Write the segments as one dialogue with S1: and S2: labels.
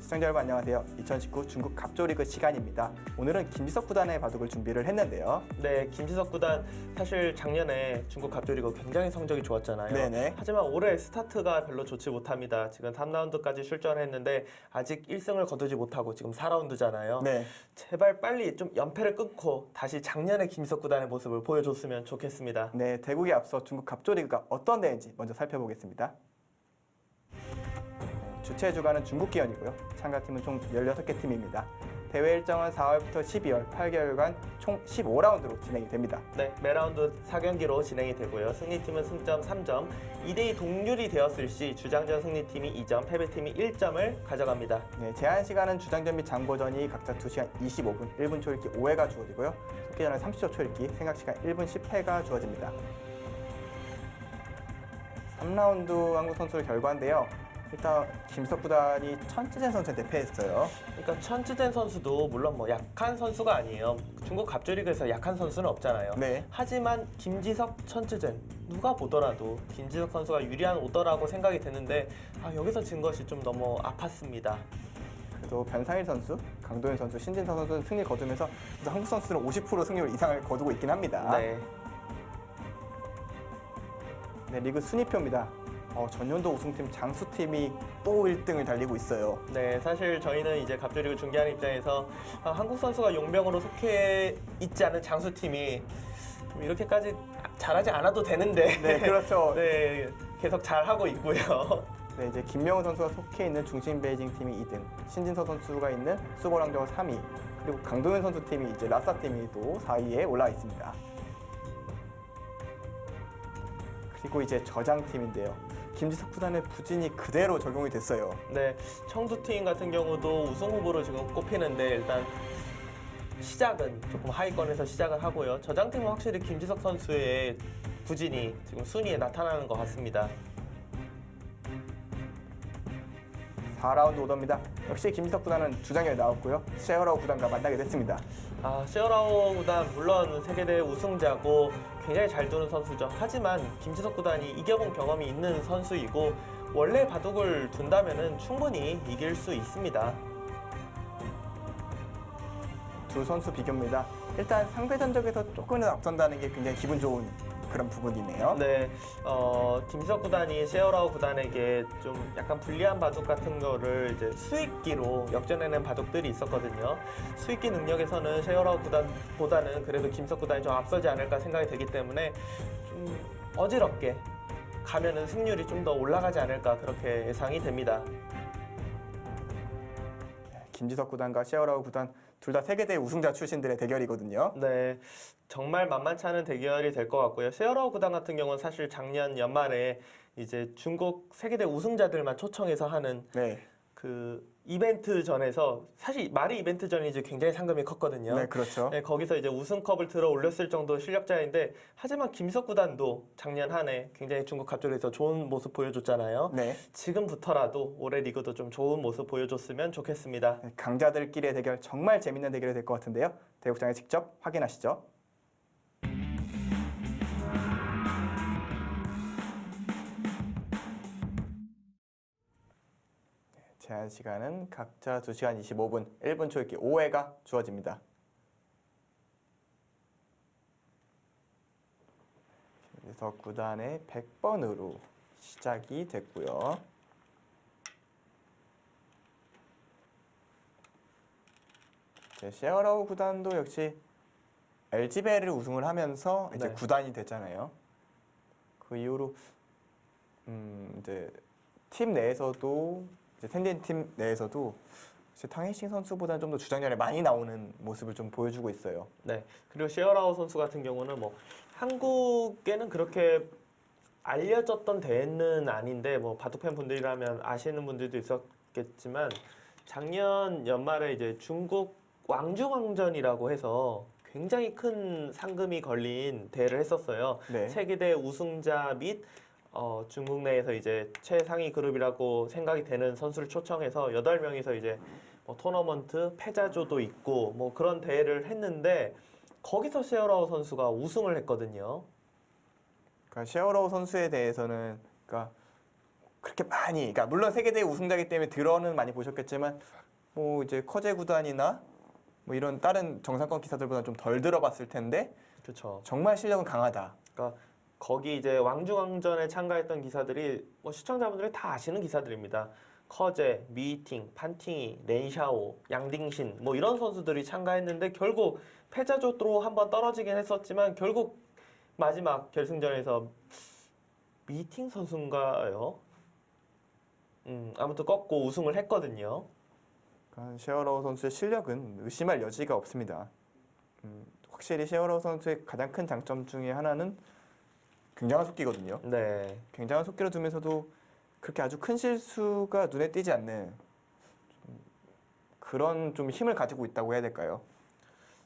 S1: 시청자 여러분 안녕하세요. 2019 중국 갑조리그 시간입니다. 오늘은 김지석 구단의 바둑을 준비를 했는데요.
S2: 네, 김지석 구단 사실 작년에 중국 갑조리그 굉장히 성적이 좋았잖아요.
S1: 네네.
S2: 하지만 올해 스타트가 별로 좋지 못합니다. 지금 3라운드까지 출전했는데 아직 1승을 거두지 못하고 지금 4라운드잖아요.
S1: 네.
S2: 제발 빨리 좀 연패를 끊고 다시 작년의 김지석 구단의 모습을 보여줬으면 좋겠습니다.
S1: 네, 대국에 앞서 중국 갑조리그가 어떤 대회인지 먼저 살펴보겠습니다. 주최 주간은 중국 기원이고요. 참가팀은 총 16개 팀입니다. 대회 일정은 4월부터 12월 8개월간 총 15라운드로 진행이 됩니다.
S2: 네, 매 라운드 4경기로 진행이 되고요. 승리팀은 승점 3점, 2대2 동률이 되었을 시 주장전 승리팀이 2점, 패배팀이 1점을 가져갑니다.
S1: 네, 제한 시간은 주장전 및 장보전이 각자 2시간 25분, 1분 초읽기 5회가 주어지고요. 속기전은 30초 초읽기, 생각시간 1분 10회가 주어집니다. 3라운드 한국 선수의 결과인데요. 일단 김지석 구단이 천지젠 선수한테 패했어요.
S2: 그러니까 천지젠 선수도 물론 뭐 약한 선수가 아니에요. 중국 갑조리그에서 약한 선수는 없잖아요.
S1: 네.
S2: 하지만 김지석, 천지젠 누가 보더라도 김지석 선수가 유리한 오더라고 생각이 되는데 여기서 진 것이 좀 너무 아팠습니다.
S1: 그래도 변상일 선수, 강도현 선수, 신진서 선수는 승리 거두면서 한국 선수는 50% 승률 이상을 거두고 있긴 합니다.
S2: 네.
S1: 네, 리그 순위표입니다. 전년도 우승팀 장수팀이 또 1등을 달리고 있어요.
S2: 네, 사실 저희는 이제 갑조리그 중계하는 입장에서 한국 선수가 용병으로 속해 있지 않은 장수팀이 좀 이렇게까지 잘하지 않아도 되는데
S1: 네, 그렇죠.
S2: 네, 계속 잘하고 있고요.
S1: 네, 이제 김명훈 선수가 속해 있는 중심 베이징 팀이 2등, 신진서 선수가 있는 수고랑저우 3위, 그리고 강동현 선수 팀이 이제 라싸 팀이 또 4위에 올라와 있습니다. 그리고 이제 저장팀인데요. 김지석 구단의 부진이 그대로 적용이 됐어요.
S2: 네, 청두팀 같은 경우도 우승 후보로 지금 꼽히는데 일단 시작은 조금 하위권에서 시작을 하고요. 저장팀은 확실히 김지석 선수의 부진이 지금 순위에 나타나는 것 같습니다.
S1: 4라운드 오더입니다. 역시 김지석 구단은 주장에 나왔고요. 셰어라우 구단과 만나게 됐습니다.
S2: 셰어라오 구단 물론 세계대회 우승자고 굉장히 잘 두는 선수죠. 하지만 김지석 구단이 이겨본 경험이 있는 선수이고 원래 바둑을 둔다면 충분히 이길 수 있습니다.
S1: 두 선수 비교입니다. 일단 상대 전적에서 조금은 앞선다는 게 굉장히 기분 좋은 그런 부분이네요.
S2: 네, 김지석 구단이 셰어라오 구단에게 좀 약간 불리한 바둑 같은 거를 이제 수익기로 역전해낸 바둑들이 있었거든요. 수익기 능력에서는 셰어라오 구단보다는 그래도 김지석 구단이 좀 앞서지 않을까 생각이 되기 때문에 좀 어지럽게 가면은 승률이 좀 더 올라가지 않을까 그렇게 예상이 됩니다.
S1: 김지석 구단과 셰어라우 구단 둘 다 세계대회 우승자 출신들의 대결이거든요.
S2: 네, 정말 만만치 않은 대결이 될 것 같고요. 셰어라오 구단 같은 경우는 사실 작년 연말에 이제 중국 세계대 우승자들만 초청해서 하는
S1: 네,
S2: 그 이벤트전에서 사실 말이 이벤트전이지 굉장히 상금이 컸거든요.
S1: 네, 그렇죠.
S2: 네, 거기서 이제 우승컵을 들어 올렸을 정도 실력자인데 하지만 김지석 구단도 작년 한 해 굉장히 중국 갑조리에서 좋은 모습 보여줬잖아요.
S1: 네,
S2: 지금부터라도 올해 리그도 좀 좋은 모습 보여줬으면 좋겠습니다.
S1: 강자들끼리의 대결 정말 재밌는 대결이 될 것 같은데요. 대국장에 직접 확인하시죠. 제한 시간은 각자 2시간 25분, 1분 초읽기 5회가 주어집니다. 김지석 구단의 100번으로 시작이 됐고요. 셰어라우 구단도 역시 LG배를 우승을 하면서 이제
S2: 네.
S1: 구단이 됐잖아요. 그 이후로 이제 팀 내에서도 이제 텐딘 팀 내에서도 탕헤이싱 선수보다는 좀 더 주장전에 많이 나오는 모습을 좀 보여주고 있어요.
S2: 네. 그리고 셰어라오 선수 같은 경우는 뭐 한국에는 그렇게 알려졌던 대회는 아닌데 뭐 바둑 팬 분들이라면 아시는 분들도 있었겠지만 작년 연말에 이제 중국 왕중왕전이라고 해서 굉장히 큰 상금이 걸린 대회를 했었어요.
S1: 네.
S2: 세계대 우승자 및 중국 내에서 이제 최상위 그룹이라고 생각이 되는 선수를 초청해서 8명이서 이제 뭐 토너먼트 패자조도 있고 뭐 그런 대회를 했는데 거기서 셰어라오 선수가 우승을 했거든요.
S1: 그러니까 셰어라우 선수에 대해서는 그러니까 그렇게 많이, 그러니까 물론 세계대회 우승자이기 때문에 들어는 많이 보셨겠지만 뭐 이제 커제 구단이나 뭐 이런 다른 정상권 기사들보다 좀 덜 들어봤을 텐데
S2: 그렇죠.
S1: 정말 실력은 강하다.
S2: 그러니까 거기 이제 왕중왕전에 참가했던 기사들이 뭐 시청자분들이 다 아시는 기사들입니다. 커제, 미팅, 판팅이, 렌샤오, 양딩신 뭐 이런 선수들이 참가했는데 결국 패자조로 한번 떨어지긴 했었지만 결국 마지막 결승전에서 미팅 선수인가요? 아무튼 꺾고 우승을 했거든요.
S1: 그러니까 셰어라우 선수의 실력은 의심할 여지가 없습니다. 확실히 셰어라우 선수의 가장 큰 장점 중에 하나는 굉장한 속기거든요.
S2: 네.
S1: 굉장한 속기를 두면서도 그렇게 아주 큰 실수가 눈에 띄지 않는 그런 좀 힘을 가지고 있다고 해야 될까요?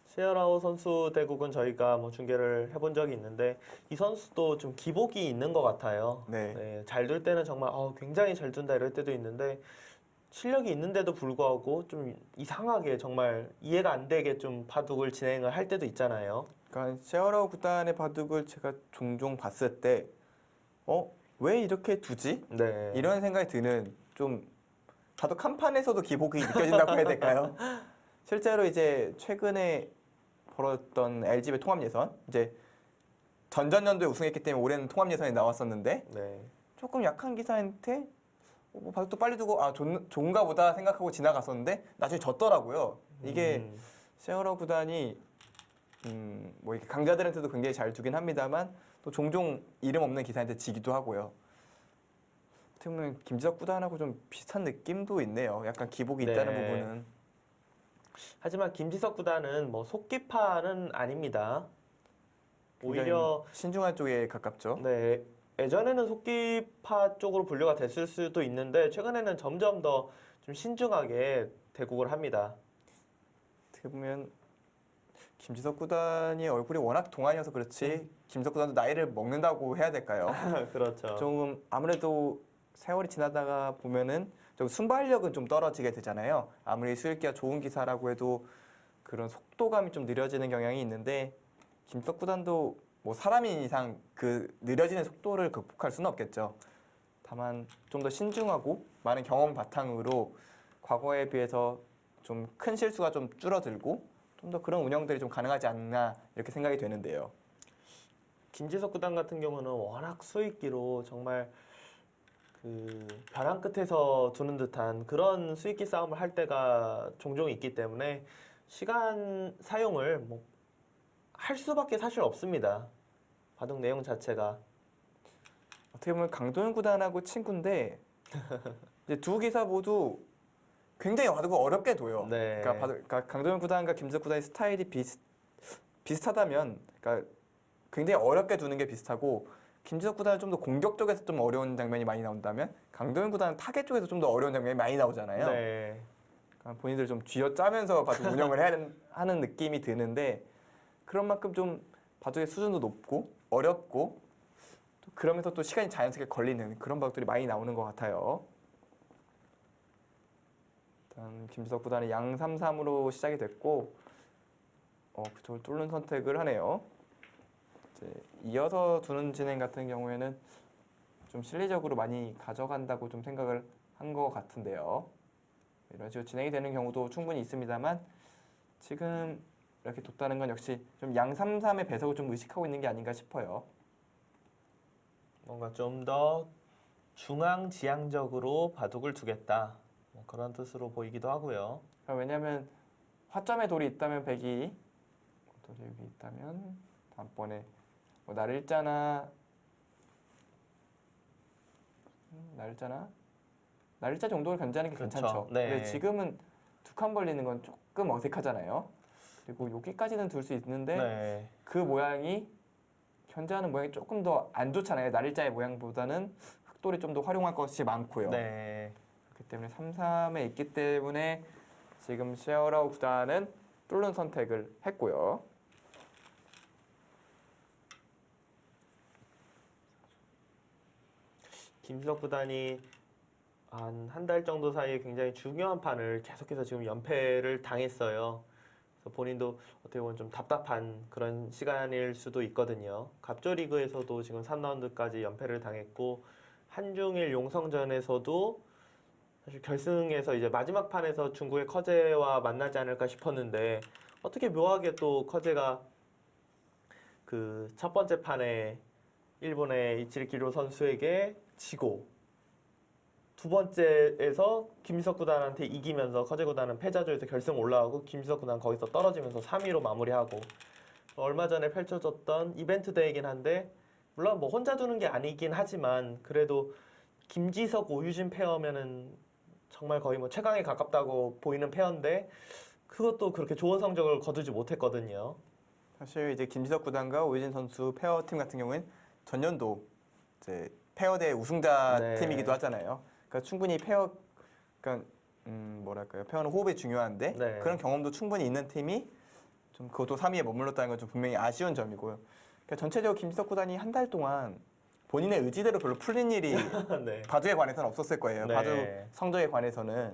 S2: 시에라우 선수 대국은 저희가 뭐 중계를 해본 적이 있는데 이 선수도 좀 기복이 있는 것 같아요.
S1: 네.
S2: 잘 둘 때는 정말 굉장히 잘 둔다 이럴 때도 있는데 실력이 있는데도 불구하고 좀 이상하게 정말 이해가 안 되게 좀 바둑을 진행을 할 때도 있잖아요.
S1: 그러니까 셰어라우 구단의 바둑을 제가 종종 봤을 때, 왜 이렇게 두지?
S2: 네.
S1: 이런 생각이 드는 좀 바둑 한 판에서도 기복이 느껴진다고 해야 될까요? 실제로 이제 최근에 벌었던 LG배 통합 예선, 이제 전전년도에 우승했기 때문에 올해는 통합 예선에 나왔었는데
S2: 네.
S1: 조금 약한 기사한테 뭐 바둑도 빨리 두고 좋은가 보다 생각하고 지나갔었는데 나중에 졌더라고요. 이게 셰어라우 구단이 뭐 이렇게 강자들한테도 굉장히 잘 두긴 합니다만 또 종종 이름 없는 기사한테 지기도 하고요. 어떻게 보면 김지석 구단하고 좀 비슷한 느낌도 있네요. 약간 기복이 있다는
S2: 네.
S1: 부분은.
S2: 하지만 김지석 구단은 뭐 속기파는 아닙니다.
S1: 굉장히
S2: 오히려
S1: 신중한 쪽에 가깝죠.
S2: 네. 예전에는 속기파 쪽으로 분류가 됐을 수도 있는데 최근에는 점점 더 좀 신중하게 대국을 합니다.
S1: 어떻게 보면 김지석 구단이 얼굴이 워낙 동안이어서 그렇지 김지석 구단도 나이를 먹는다고 해야 될까요?
S2: 그렇죠.
S1: 좀 아무래도 세월이 지나다가 보면은 좀 순발력은 좀 떨어지게 되잖아요. 아무리 수익기가 좋은 기사라고 해도 그런 속도감이 좀 느려지는 경향이 있는데 김석 구단도 뭐 사람인 이상 그 느려지는 속도를 극복할 수는 없겠죠. 다만 좀 더 신중하고 많은 경험 바탕으로 과거에 비해서 좀 큰 실수가 좀 줄어들고 좀 더 그런 운영들이 좀 가능하지 않나 이렇게 생각이 되는데요.
S2: 김지석 구단 같은 경우는 워낙 수익기로 정말 그 벼랑 끝에서 두는 듯한 그런 수익기 싸움을 할 때가 종종 있기 때문에 시간 사용을 뭐 할 수밖에 사실 없습니다. 바둑 내용 자체가.
S1: 어떻게 보면 강도현 구단하고 친구인데 이제 두 기사 모두 굉장히 바둑을 어렵게 둬요.
S2: 네.
S1: 그러니까 강도현 구단과 김지석 구단의 스타일이 비슷하다면, 그러니까 굉장히 어렵게 두는 게 비슷하고 김지석 구단은 좀 더 공격 쪽에서 좀 어려운 장면이 많이 나온다면 강도현 구단은 타겟 쪽에서 좀 더 어려운 장면이 많이 나오잖아요.
S2: 네.
S1: 그러니까 본인들 좀 쥐어짜면서 바둑 운영을 해야 하는 느낌이 드는데 그런 만큼 좀 바둑의 수준도 높고 어렵고 또 그러면서 또 시간이 자연스럽게 걸리는 그런 바둑들이 많이 나오는 것 같아요. 일단 김지석 구단은 양 3-3으로 시작이 됐고 그쪽을 뚫는 선택을 하네요. 이제 이어서 두는 진행 같은 경우에는 좀 실리적으로 많이 가져간다고 좀 생각을 한 것 같은데요. 이런 식으로 진행이 되는 경우도 충분히 있습니다만 지금 이렇게 뒀다는 건 역시 좀 양 3-3의 배석을 좀 의식하고 있는 게 아닌가 싶어요.
S2: 뭔가 좀 더 중앙지향적으로 바둑을 두겠다. 뭐 그런 뜻으로 보이기도 하고요.
S1: 왜냐하면 화점에 돌이 있다면 백이 돌이 여기 있다면 다음번에 뭐 날일자나 날일자 정도를 견제하는 게
S2: 그렇죠.
S1: 괜찮죠.
S2: 네.
S1: 근데 지금은 두 칸 벌리는 건 조금 어색하잖아요. 그리고 여기까지는 둘 수 있는데
S2: 네.
S1: 그 모양이 견제하는 모양이 조금 더 안 좋잖아요. 날일자의 모양보다는 흑돌이 좀 더 활용할 것이 많고요.
S2: 네.
S1: 그렇기 때문에 3-3에 있기 때문에 지금 셰어라우 구단은 뚫는 선택을 했고요.
S2: 김지석 구단이 한 달 정도 사이에 굉장히 중요한 판을 계속해서 지금 연패를 당했어요. 그래서 본인도 어떻게 보면 좀 답답한 그런 시간일 수도 있거든요. 갑조 리그에서도 지금 3라운드까지 연패를 당했고 한중일 용성전에서도 사실 결승에서 이제 마지막 판에서 중국의 커제와 만나지 않을까 싶었는데 어떻게 묘하게 또 커제가 그 첫 번째 판에 일본의 이치리 기로 선수에게 지고 두 번째에서 김지석 구단한테 이기면서 커제 구단은 패자조에서 결승 올라가고 김지석 구단 거기서 떨어지면서 3위로 마무리하고 얼마 전에 펼쳐졌던 이벤트 대회이긴 한데 물론 뭐 혼자 두는 게 아니긴 하지만 그래도 김지석 오유진 페어면은 정말 거의 뭐 최강에 가깝다고 보이는 페어인데 그것도 그렇게 좋은 성적을 거두지 못했거든요.
S1: 사실 이제 김지석 구단과 오유진 선수 페어 팀 같은 경우는 전년도 이제 페어 대 우승자
S2: 네.
S1: 팀이기도 하잖아요. 그러니까 충분히 페어, 그러니까 뭐랄까요, 페어는 호흡이 중요한데
S2: 네.
S1: 그런 경험도 충분히 있는 팀이 좀 그것도 3위에 머물렀다는 건 좀 분명히 아쉬운 점이고요. 그러니까 전체적으로 김지석 구단이 한 달 동안 본인의 의지대로 별로 풀린 일이
S2: 네.
S1: 바둑에 관해서는 없었을 거예요.
S2: 네.
S1: 바둑 성적에 관해서는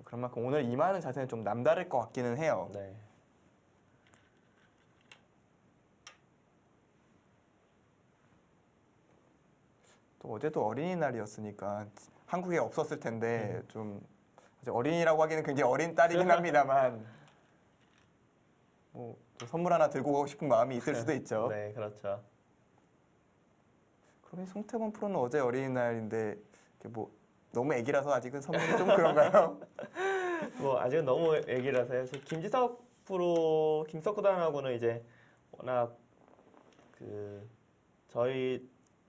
S1: 그런 만큼 오늘 임하는 자세는 좀 남다를 것 같기는 해요.
S2: 네.
S1: 또 어제도 어린이날이었으니까 한국에 없었을 텐데 좀 아직 어린이라고 하기는 굉장히 어린 딸이긴 합니다만 뭐또 선물 하나 들고 가고 싶은 마음이 있을 수도 있죠.
S2: 네, 그렇죠.
S1: 그러면 송태곤 프로는 어제 어린이날인데 이렇게 뭐 너무 애기라서 아직은 선물이 좀 그런가요?
S2: 뭐 아직은 너무 애기라서요. 김지석 프로, 김석 구단하고는 이제 워낙 그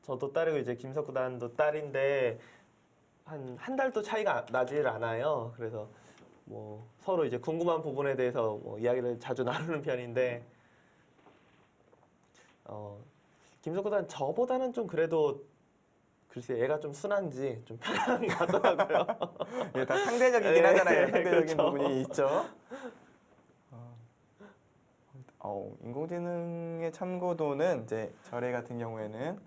S2: 저도 딸이고 이제 김석 구단도 딸인데 한 달도 차이가 나질 않아요. 그래서 뭐 서로 이제 궁금한 부분에 대해서 뭐 이야기를 자주 나누는 편인데 김석 구단 저보다는 좀 그래도 글쎄 얘가 좀 순한지 좀 편한 것 같더라고요.
S1: 예, 다 상대적이긴
S2: 네,
S1: 하잖아요. 상대적인
S2: 그렇죠.
S1: 부분이 있죠. 인공지능의 참고도는 이제 저래 같은 경우에는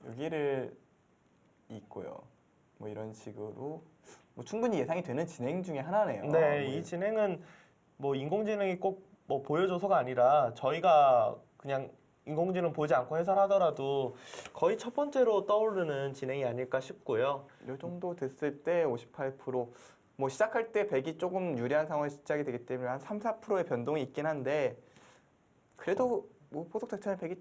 S1: 여기를 있고요. 뭐 이런 식으로 뭐 충분히 예상이 되는 진행 중에 하나네요.
S2: 네,
S1: 뭐
S2: 이 진행은 뭐 인공지능이 꼭 뭐 보여줘서가 아니라 저희가 그냥 인공지능 보지 않고 해설하더라도 거의 첫 번째로 떠오르는 진행이 아닐까 싶고요.
S1: 이 정도 됐을 때 58%뭐 시작할 때 100이 조금 유리한 상황이 시작이 되기 때문에 한 3, 4%의 변동이 있긴 한데 그래도 뭐 포석 작전의 100이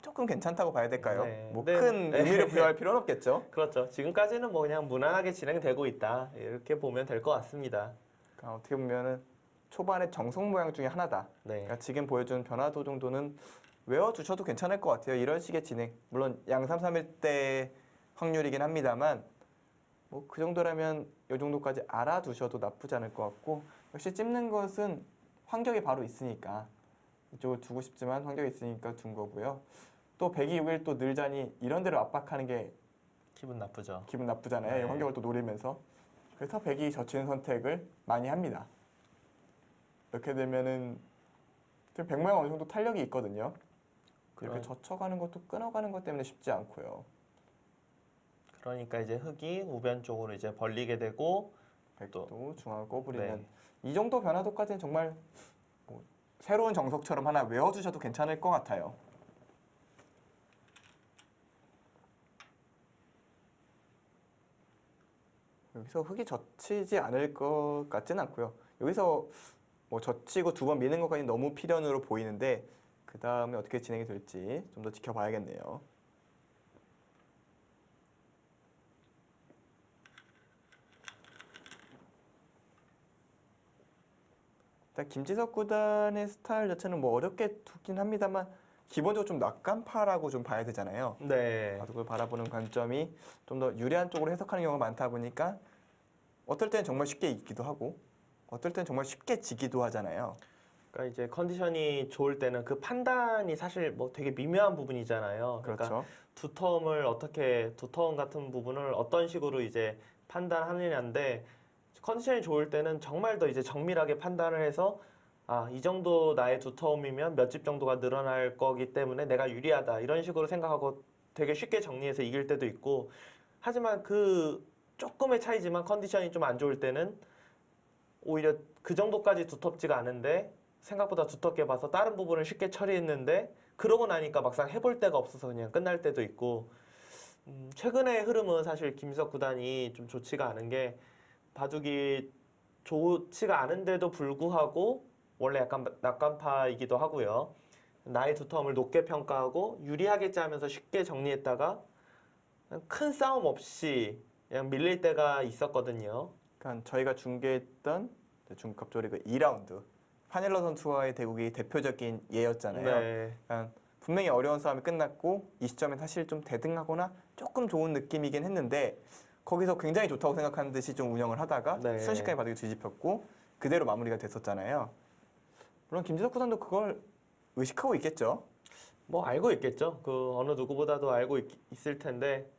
S1: 조금 괜찮다고 봐야 될까요?
S2: 네.
S1: 뭐
S2: 네.
S1: 큰 의미를 부여할 필요는 없겠죠.
S2: 그렇죠. 지금까지는 뭐 그냥 무난하게 진행되고 있다 이렇게 보면 될 것 같습니다.
S1: 그러니까 어떻게 보면은 초반의 정석 모양 중에 하나다.
S2: 네,
S1: 그러니까 지금 보여준 변화도 정도는 외워두셔도 괜찮을 것 같아요. 이런 식의 진행. 물론 양331 대 확률이긴 합니다만 뭐 그 정도라면 이 정도까지 알아두셔도 나쁘지 않을 것 같고 역시 찝는 것은 환경이 바로 있으니까 이쪽을 두고 싶지만 환경이 있으니까 둔 거고요. 또 102, 6일 또 늘자니 이런 데를 압박하는 게
S2: 기분 나쁘죠.
S1: 기분 나쁘잖아요.
S2: 네.
S1: 이 환경을 또 노리면서. 그래서 100이 젖히는 선택을 많이 합니다. 이렇게 되면은 100모양 어느 정도 탄력이 있거든요. 이렇게
S2: 그런-
S1: 젖혀가는 것도 끊어가는 것 때문에 쉽지 않고요.
S2: 그러니까 이제 흙이 우변 쪽으로 이제 벌리게 되고
S1: 100도 중앙을 꼬부리는
S2: 네.
S1: 이 정도 변화도까지는 정말 뭐 새로운 정석처럼 하나 외워두셔도 괜찮을 것 같아요. 여기서 흙이 젖히지 않을 것 같지는 않고요. 여기서 뭐 젖히고 두 번 미는 것까지 너무 필연으로 보이는데 그 다음에 어떻게 진행이 될지 좀 더 지켜봐야겠네요. 일단 김지석 구단의 스타일 자체는 뭐 어렵게 두긴 합니다만 기본적으로 좀 낙관파라고 좀 봐야 되잖아요.
S2: 네.
S1: 바둑을 바라보는 관점이 좀 더 유리한 쪽으로 해석하는 경우가 많다 보니까 어떨 때는 정말 쉽게 이기기도 하고 어떨 때는 정말 쉽게 지기도 하잖아요.
S2: 그러니까 이제 컨디션이 좋을 때는 그 판단이 사실 뭐 되게 미묘한 부분이잖아요. 그러니까
S1: 그렇죠.
S2: 두터움 같은 부분을 어떤 식으로 이제 판단하느냐인데 컨디션이 좋을 때는 정말 더 이제 정밀하게 판단을 해서 아, 이 정도 나의 두터움이면 몇 집 정도가 늘어날 거기 때문에 내가 유리하다 이런 식으로 생각하고 되게 쉽게 정리해서 이길 때도 있고 하지만 그 조금의 차이지만 컨디션이 좀 안 좋을 때는 오히려 그 정도까지 두텁지가 않은데 생각보다 두텁게 봐서 다른 부분을 쉽게 처리했는데 그러고 나니까 막상 해볼 데가 없어서 그냥 끝날 때도 있고 최근의 흐름은 사실 김지석 구단이 좀 좋지가 않은 게 바둑이 좋지가 않은데도 불구하고 원래 약간 낙관파이기도 하고요. 나의 두텀을 높게 평가하고 유리하게 짜면서 쉽게 정리했다가 큰 싸움 없이 그냥 밀릴 때가 있었거든요.
S1: 그러니까 저희가 중계했던 중급 조리그 2라운드 파넬러 선수와의 대국이 대표적인 예였잖아요.
S2: 네.
S1: 그러니까 분명히 어려운 싸움이 끝났고 이 시점에 사실 좀 대등하거나 조금 좋은 느낌이긴 했는데 거기서 굉장히 좋다고 생각하는 듯이 좀 운영을 하다가
S2: 네.
S1: 순식간에 바둑이 뒤집혔고 그대로 마무리가 됐었잖아요. 물론 김지석 구단도 그걸 의식하고 있겠죠.
S2: 뭐 알고 있겠죠. 그 어느 누구보다도 알고 있을 텐데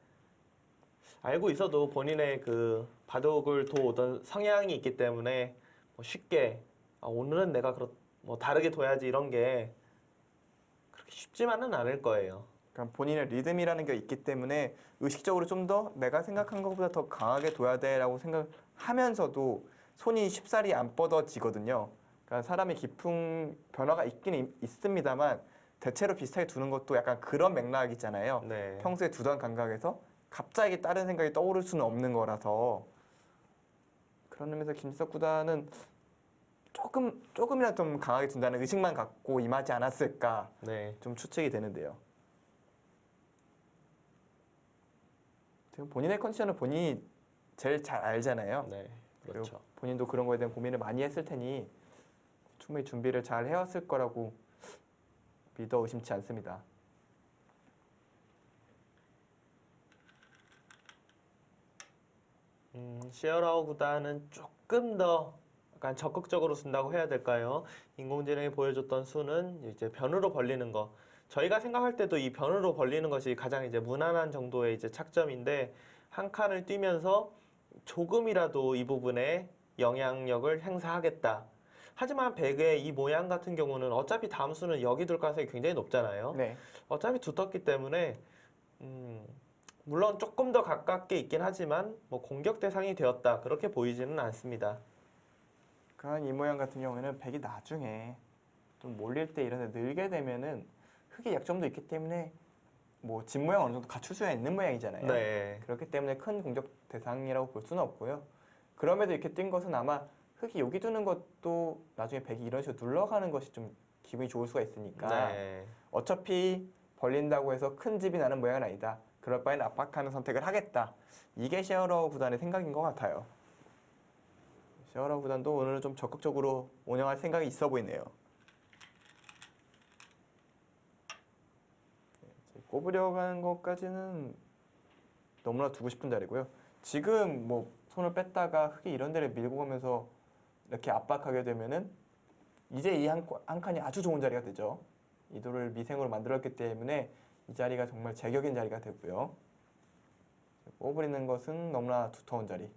S2: 알고 있어도 본인의 그 바둑을 도오던 성향이 있기 때문에 뭐 쉽게 오늘은 내가 뭐 다르게 둬야지 이런 게 그렇게 쉽지만은 않을 거예요.
S1: 그러니까 본인의 리듬이라는 게 있기 때문에 의식적으로 좀 더 내가 생각한 것보다 더 강하게 둬야 돼라고 생각하면서도 손이 쉽사리 안 뻗어지거든요. 그러니까 사람이 깊은 변화가 있긴 있습니다만 대체로 비슷하게 두는 것도 약간 그런 맥락이잖아요.
S2: 네.
S1: 평소에 두던 감각에서 갑자기 다른 생각이 떠오를 수는 없는 거라서 그런 의미에서 김지석 구단은 조금이라도 좀 강하게 둔다는 의식만 갖고 임하지 않았을까
S2: 네.
S1: 좀 추측이 되는데요. 지금 본인의 컨디션을 본인이 제일 잘 알잖아요.
S2: 네.
S1: 그리고
S2: 그렇죠.
S1: 본인도 그런 거에 대한 고민을 많이 했을 테니 충분히 준비를 잘 해왔을 거라고 믿어 의심치 않습니다.
S2: 시어라우 구단은 조금 더 약간 적극적으로 쓴다고 해야 될까요? 인공지능이 보여줬던 수는 이제 변으로 벌리는 거. 저희가 생각할 때도 이 변으로 벌리는 것이 가장 이제 무난한 정도의 이제 착점인데 한 칸을 뛰면서 조금이라도 이 부분에 영향력을 행사하겠다. 하지만 백의 이 모양 같은 경우는 어차피 다음 수는 여기 둘 가능성이 굉장히 높잖아요.
S1: 네.
S2: 어차피 두텁기 때문에 물론 조금 더 가깝게 있긴 하지만 뭐 공격 대상이 되었다 그렇게 보이지는 않습니다.
S1: 그러니까 이 모양 같은 경우에는 백이 나중에 좀 몰릴 때 이런 데 늘게 되면은 흙의 약점도 있기 때문에 뭐 집 모양 어느 정도 갖출 수가 있는 모양이잖아요.
S2: 네.
S1: 그렇기 때문에 큰 공격 대상이라고 볼 수는 없고요. 그럼에도 이렇게 뛴 것은 아마 흙이 여기 두는 것도 나중에 백이 이런 식으로 눌러가는 것이 좀 기분이 좋을 수가 있으니까
S2: 네.
S1: 어차피 벌린다고 해서 큰 집이 나는 모양은 아니다. 그럴 바엔 압박하는 선택을 하겠다. 이게 시어러 구단의 생각인 것 같아요. 시어러 구단도 오늘은 좀 적극적으로 운영할 생각이 있어 보이네요. 꼽으려고 하는 것까지는 너무나 두고 싶은 자리고요. 지금 뭐 손을 뺐다가 흙이 이런 데를 밀고 가면서 이렇게 압박하게 되면은 이제 이 한 칸이 아주 좋은 자리가 되죠. 이 돌을 미생으로 만들었기 때문에 이 자리가 정말 제격인 자리가 되고요. 꼽으리는 것은 너무나 두터운 자리,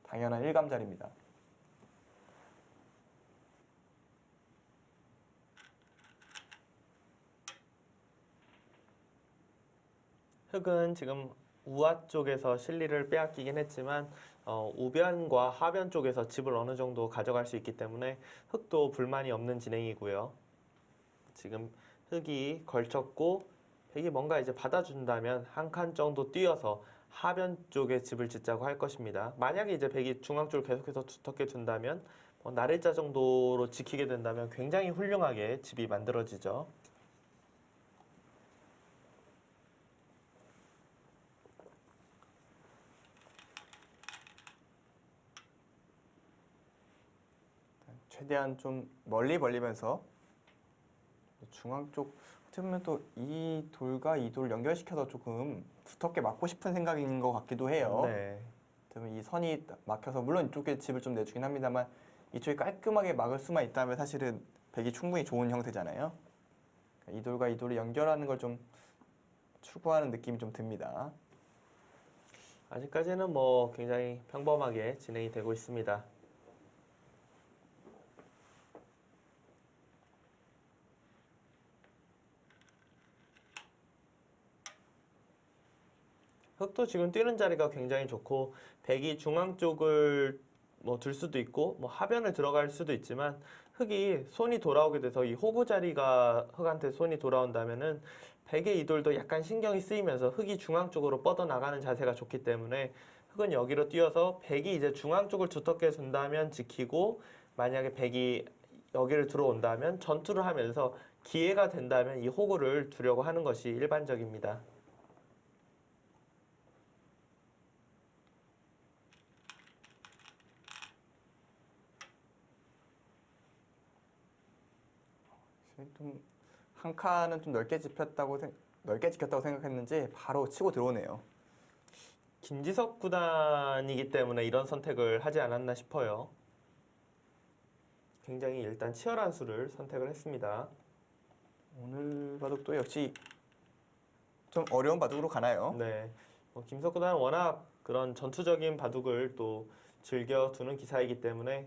S1: 당연한 일감 자리입니다.
S2: 흙은 지금 우하 쪽에서 실리를 빼앗기긴 했지만 우변과 하변 쪽에서 집을 어느 정도 가져갈 수 있기 때문에 흙도 불만이 없는 진행이고요. 지금 흙이 걸쳤고 백이 뭔가 이제 받아준다면 한 칸 정도 뛰어서 하변 쪽에 집을 짓자고 할 것입니다. 만약에 이제 백이 중앙 쪽을 계속해서 두텁게 둔다면 날일자 정도로 지키게 된다면 굉장히 훌륭하게 집이 만들어지죠.
S1: 최대한 좀 멀리 벌리면서 중앙 쪽 어떻게 보면 또 이 돌과 이 돌 연결시켜서 조금 두텁게 막고 싶은 생각인 것 같기도 해요.
S2: 네.
S1: 그러면 이 선이 막혀서 물론 이쪽에 집을 좀 내주긴 합니다만 이쪽이 깔끔하게 막을 수만 있다면 사실은 백이 충분히 좋은 형태잖아요. 이 돌과 이 돌을 연결하는 걸 좀 추구하는 느낌이 좀 듭니다.
S2: 아직까지는 뭐 굉장히 평범하게 진행이 되고 있습니다. 흙도 지금 뛰는 자리가 굉장히 좋고 백이 중앙 쪽을 뭐 둘 수도 있고 뭐 하변을 들어갈 수도 있지만 흙이 손이 돌아오게 돼서 이 호구 자리가 흙한테 손이 돌아온다면은 백의 이돌도 약간 신경이 쓰이면서 흙이 중앙 쪽으로 뻗어 나가는 자세가 좋기 때문에 흙은 여기로 뛰어서 백이 이제 중앙 쪽을 두텁게 둔다면 지키고 만약에 백이 여기를 들어온다면 전투를 하면서 기회가 된다면 이 호구를 두려고 하는 것이 일반적입니다.
S1: 좀 한 칸은 좀 넓게 지켰다고 생각했는지 바로 치고 들어오네요.
S2: 김지석 구단이기 때문에 이런 선택을 하지 않았나 싶어요. 굉장히 일단 치열한 수를 선택을 했습니다.
S1: 오늘 바둑도 역시 좀 어려운 바둑으로 가나요?
S2: 네, 김석 구단은 워낙 그런 전투적인 바둑을 또 즐겨두는 기사이기 때문에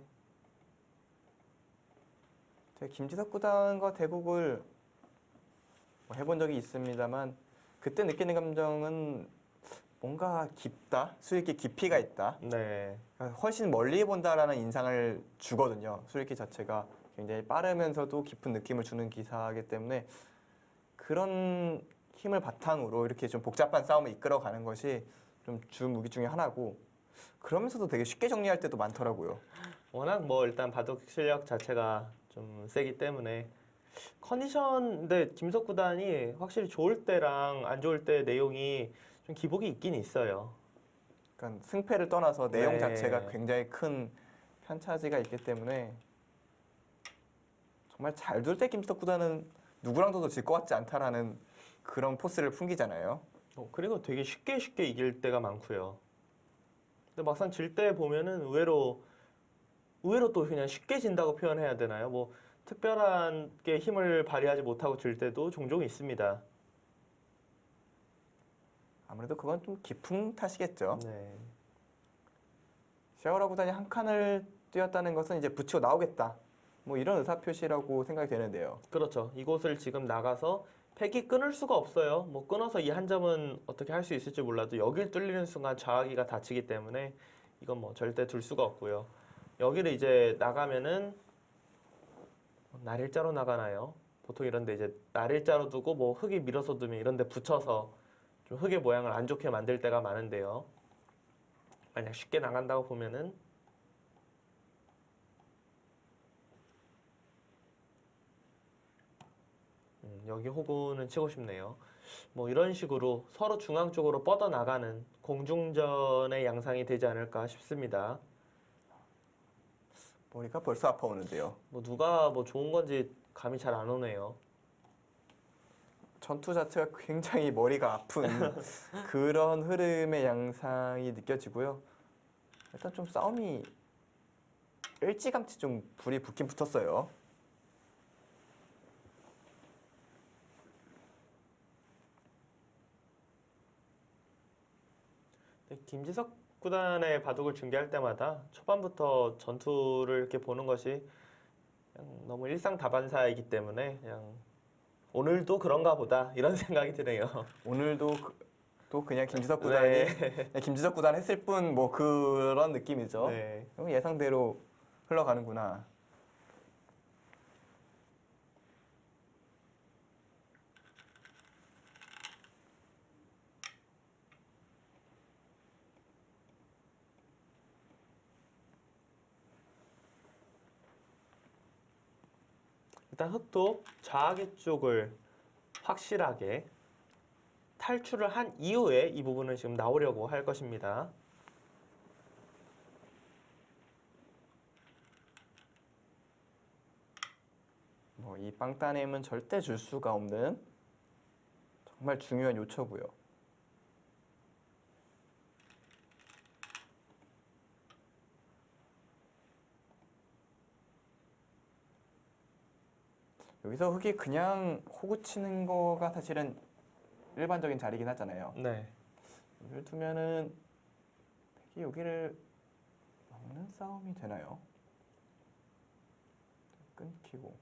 S1: 제가 김지석 구단과 대국을 뭐 해본 적이 있습니다만 그때 느끼는 감정은 뭔가 깊다, 수익기 깊이가 있다,
S2: 네,
S1: 훨씬 멀리 본다라는 인상을 주거든요. 수익기 자체가 굉장히 빠르면서도 깊은 느낌을 주는 기사이기 때문에 그런 힘을 바탕으로 이렇게 좀 복잡한 싸움을 이끌어가는 것이 좀 주 무기 중에 하나고 그러면서도 되게 쉽게 정리할 때도 많더라고요.
S2: 워낙 뭐 일단 바둑 실력 자체가 좀 세기 때문에 컨디션, 근데 김석 구단이 확실히 좋을 때랑 안 좋을 때 내용이 좀 기복이 있긴 있어요.
S1: 그러니까 승패를 떠나서 내용
S2: 네.
S1: 자체가 굉장히 큰 편차지가 있기 때문에 정말 잘 둘 때 김지석 구단은 누구랑도 질 것 같지 않다라는 그런 포스를 풍기잖아요.
S2: 그리고 되게 쉽게 쉽게 이길 때가 많고요. 근데 막상 질 때 보면은 의외로 또 그냥 쉽게 진다고 표현해야 되나요? 뭐 특별한 게 힘을 발휘하지 못하고 질 때도 종종 있습니다.
S1: 아무래도 그건 좀 기풍 탓이겠죠.
S2: 네.
S1: 샤오라 구단이 한 칸을 뛰었다는 것은 이제 붙이고 나오겠다. 뭐 이런 의사 표시라고 생각이 되는데요.
S2: 그렇죠. 이곳을 지금 나가서 팩이 끊을 수가 없어요. 뭐 끊어서 이 한 점은 어떻게 할 수 있을지 몰라도 여길 뚫리는 순간 좌악이가 다치기 때문에 이건 뭐 절대 둘 수가 없고요. 여기를 이제 나가면은 날일자로 나가나요? 보통 이런데 이제 날일자로 두고 뭐 흙이 밀어서 두면 이런데 붙여서 좀 흙의 모양을 안 좋게 만들 때가 많은데요. 만약 쉽게 나간다고 보면은 여기 호구는 치고 싶네요. 뭐 이런 식으로 서로 중앙 쪽으로 뻗어 나가는 공중전의 양상이 되지 않을까 싶습니다.
S1: 머리가 벌써 아파오는데요.
S2: 뭐 누가 뭐 좋은 건지 감이 잘 안 오네요.
S1: 전투 자체가 굉장히 머리가 아픈 그런 흐름의 양상이 느껴지고요. 일단 좀 싸움이 일찌감치 좀 불이 붙긴 붙었어요.
S2: 김지석 구단의 바둑을 중계할 때마다 초반부터 전투를 이렇게 보는 것이 그냥 너무 일상다반사이기 때문에 그냥 오늘도 그런가 보다 이런 생각이 드네요.
S1: 오늘도 또 그냥 김지석 구단이
S2: 네.
S1: 그냥 김지석 구단 했을 뿐 뭐 그런 느낌이죠.
S2: 네.
S1: 그럼 예상대로 흘러가는구나.
S2: 일단 흑도 좌악의 쪽을 확실하게 탈출을 한 이후에 이 부분은 지금 나오려고 할 것입니다.
S1: 뭐 이 빵따냄은 절대 줄 수가 없는 정말 중요한 요처고요. 여기서 흙이 그냥 호구 치는 거가 사실은 일반적인 자리긴 하잖아요.
S2: 네.
S1: 여기를 두면은 백이 여기를 막는 싸움이 되나요? 끊기고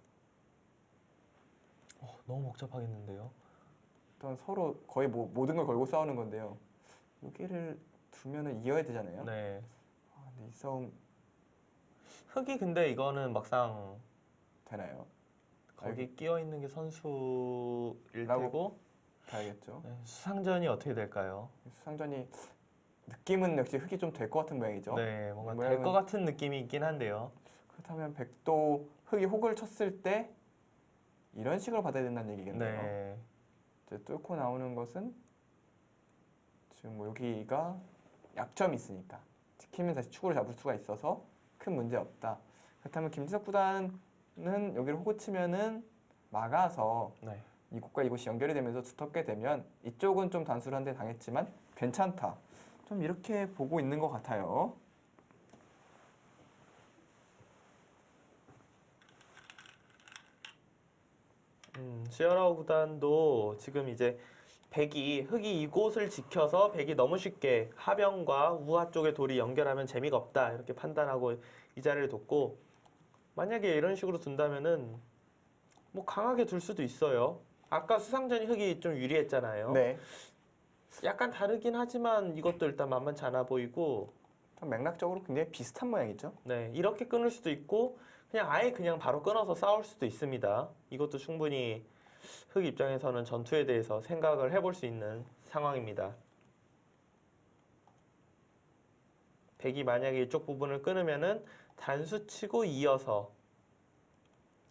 S2: 너무 복잡하겠는데요.
S1: 일단 서로 거의 뭐 모든 걸 걸고 싸우는 건데요. 여기를 두면은 이어야 되잖아요.
S2: 네.
S1: 근데 이 싸움
S2: 흑이 근데 이거는 막상
S1: 되나요?
S2: 거기 끼어 있는 게 선수일
S1: 라고
S2: 테고
S1: 봐야겠죠.
S2: 네, 수상전이 어떻게 될까요?
S1: 수상전이 느낌은 역시 흑이 좀 될 것 같은 모양이죠.
S2: 네, 뭔가
S1: 이
S2: 될
S1: 모양은-
S2: 것 같은 느낌이 있긴 한데요.
S1: 그렇다면 백도 흑이 혹을 쳤을 때 이런 식으로 받아야 된다는 얘기겠네요.
S2: 네,
S1: 이제 뚫고 나오는 것은 지금 뭐 여기가 약점이 있으니까 지키면 다시 축구를 잡을 수가 있어서 큰 문제 없다. 그렇다면 김지석 구단은 여기를 호구 치면은 막아서
S2: 네.
S1: 이곳과 이곳이 연결이 되면서 두텁게 되면 이쪽은 좀 단수를 한 대 당했지만 괜찮다. 좀 이렇게 보고 있는 것 같아요.
S2: 시어라우 구단도 지금 이제 흑이 이곳을 지켜서 백이 너무 쉽게 하변과 우하 쪽의 돌이 연결하면 재미가 없다 이렇게 판단하고 이 자리를 뒀고 만약에 이런 식으로 둔다면은 뭐 강하게 둘 수도 있어요. 아까 수상전이 흑이 좀 유리했잖아요.
S1: 네.
S2: 약간 다르긴 하지만 이것도 일단 만만치 않아 보이고
S1: 맥락적으로 굉장히 비슷한 모양이죠.
S2: 네 이렇게 끊을 수도 있고 그냥 아예 그냥 바로 끊어서 싸울 수도 있습니다. 이것도 충분히 흑 입장에서는 전투에 대해서 생각을 해볼 수 있는 상황입니다. 백이 만약에 이쪽 부분을 끊으면은 단수 치고 이어서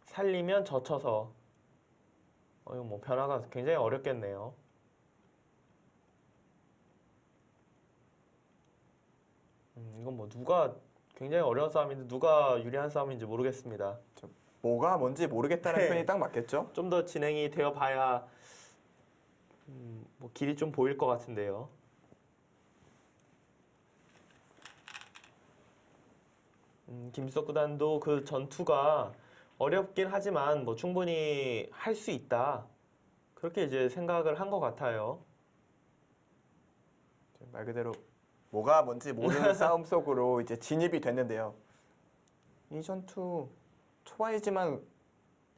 S2: 살리면 젖혀서 이거 뭐 변화가 굉장히 어렵겠네요. 이건 뭐 누가 굉장히 어려운 싸움인데 누가 유리한 싸움인지 모르겠습니다.
S1: 뭐가 뭔지 모르겠다는
S2: 네.
S1: 표현이 딱 맞겠죠?
S2: 좀 더 진행이 되어 봐야 뭐 길이 좀 보일 것 같은데요. 김지석 구단도 그 전투가 어렵긴 하지만 뭐 충분히 할 수 있다. 그렇게 이제 생각을 한 것 같아요.
S1: 말 그대로 뭐가 뭔지 모르는 싸움 속으로 이제 진입이 됐는데요. 이 전투 초반이지만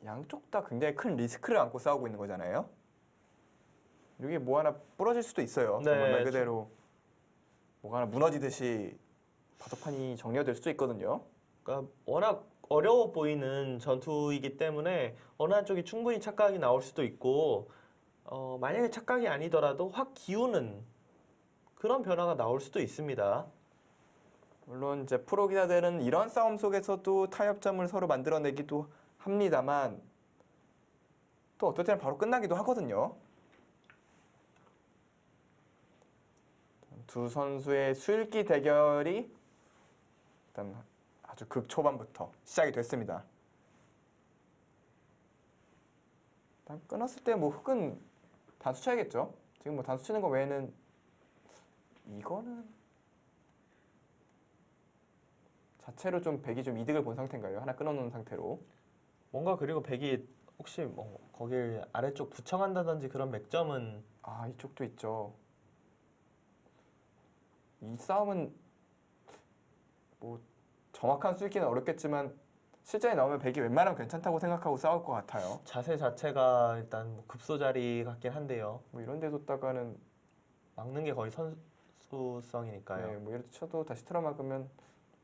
S1: 양쪽 다 굉장히 큰 리스크를 안고 싸우고 있는 거잖아요. 여기 뭐 하나 부러질 수도 있어요.
S2: 네,
S1: 정말 말 그대로 뭐가 하나 무너지듯이 바둑판이 정리가 될 수도 있거든요.
S2: 그러니까 워낙 어려워 보이는 전투이기 때문에 어느 한쪽이 충분히 착각이 나올 수도 있고 만약에 착각이 아니더라도 확 기우는 그런 변화가 나올 수도 있습니다.
S1: 물론 이제 프로 기자들은 이런 싸움 속에서도 타협점을 서로 만들어내기도 합니다만 또 어떨 때는 바로 끝나기도 하거든요. 두 선수의 수일기 대결이 일단 아주 극초반부터 시작이 됐습니다. 일단 끊었을 때 뭐 흑은 단수 쳐야겠죠. 지금 뭐 단수 치는 거 외에는 이거는 자체로 좀 백이 좀 이득을 본 상태인가요? 하나 끊어놓은 상태로.
S2: 뭔가 그리고 백이 혹시 뭐 거길 아래쪽 붙여간다든지 그런 맥점은
S1: 아 이쪽도 있죠. 이 싸움은 뭐 정확한 수익기는 어렵겠지만 실전에 나오면 백이 웬만하면 괜찮다고 생각하고 싸울 것 같아요.
S2: 자세 자체가 일단 뭐 급소 자리 같긴 한데요.
S1: 뭐 이런 데 뒀다가는
S2: 막는 게 거의 선수성이니까요.
S1: 네, 뭐 이렇게 쳐도 다시 틀어막으면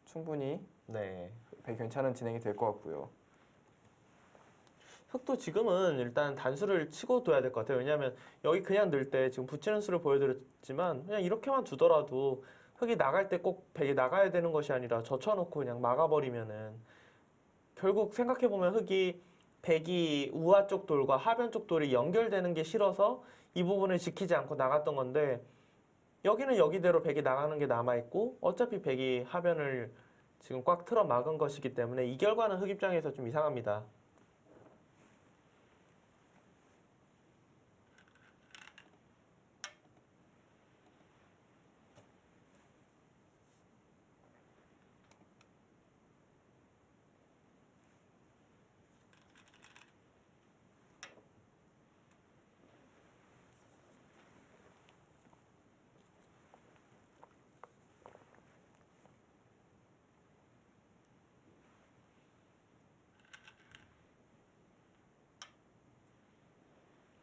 S1: 충분히
S2: 네.
S1: 백이 괜찮은 진행이 될 것 같고요.
S2: 흑도 지금은 일단 단수를 치고 둬야 될 것 같아요. 왜냐하면 여기 그냥 넣을 때 지금 붙이는 수를 보여드렸지만 그냥 이렇게만 두더라도 흑이 나갈 때 꼭 백이 나가야 되는 것이 아니라 젖혀놓고 그냥 막아버리면은 결국 생각해보면 흑이 백이 우하 쪽 돌과 하변 쪽 돌이 연결되는 게 싫어서 이 부분을 지키지 않고 나갔던 건데 여기는 여기대로 백이 나가는 게 남아있고 어차피 백이 하변을 지금 꽉 틀어 막은 것이기 때문에 이 결과는 흑 입장에서 좀 이상합니다.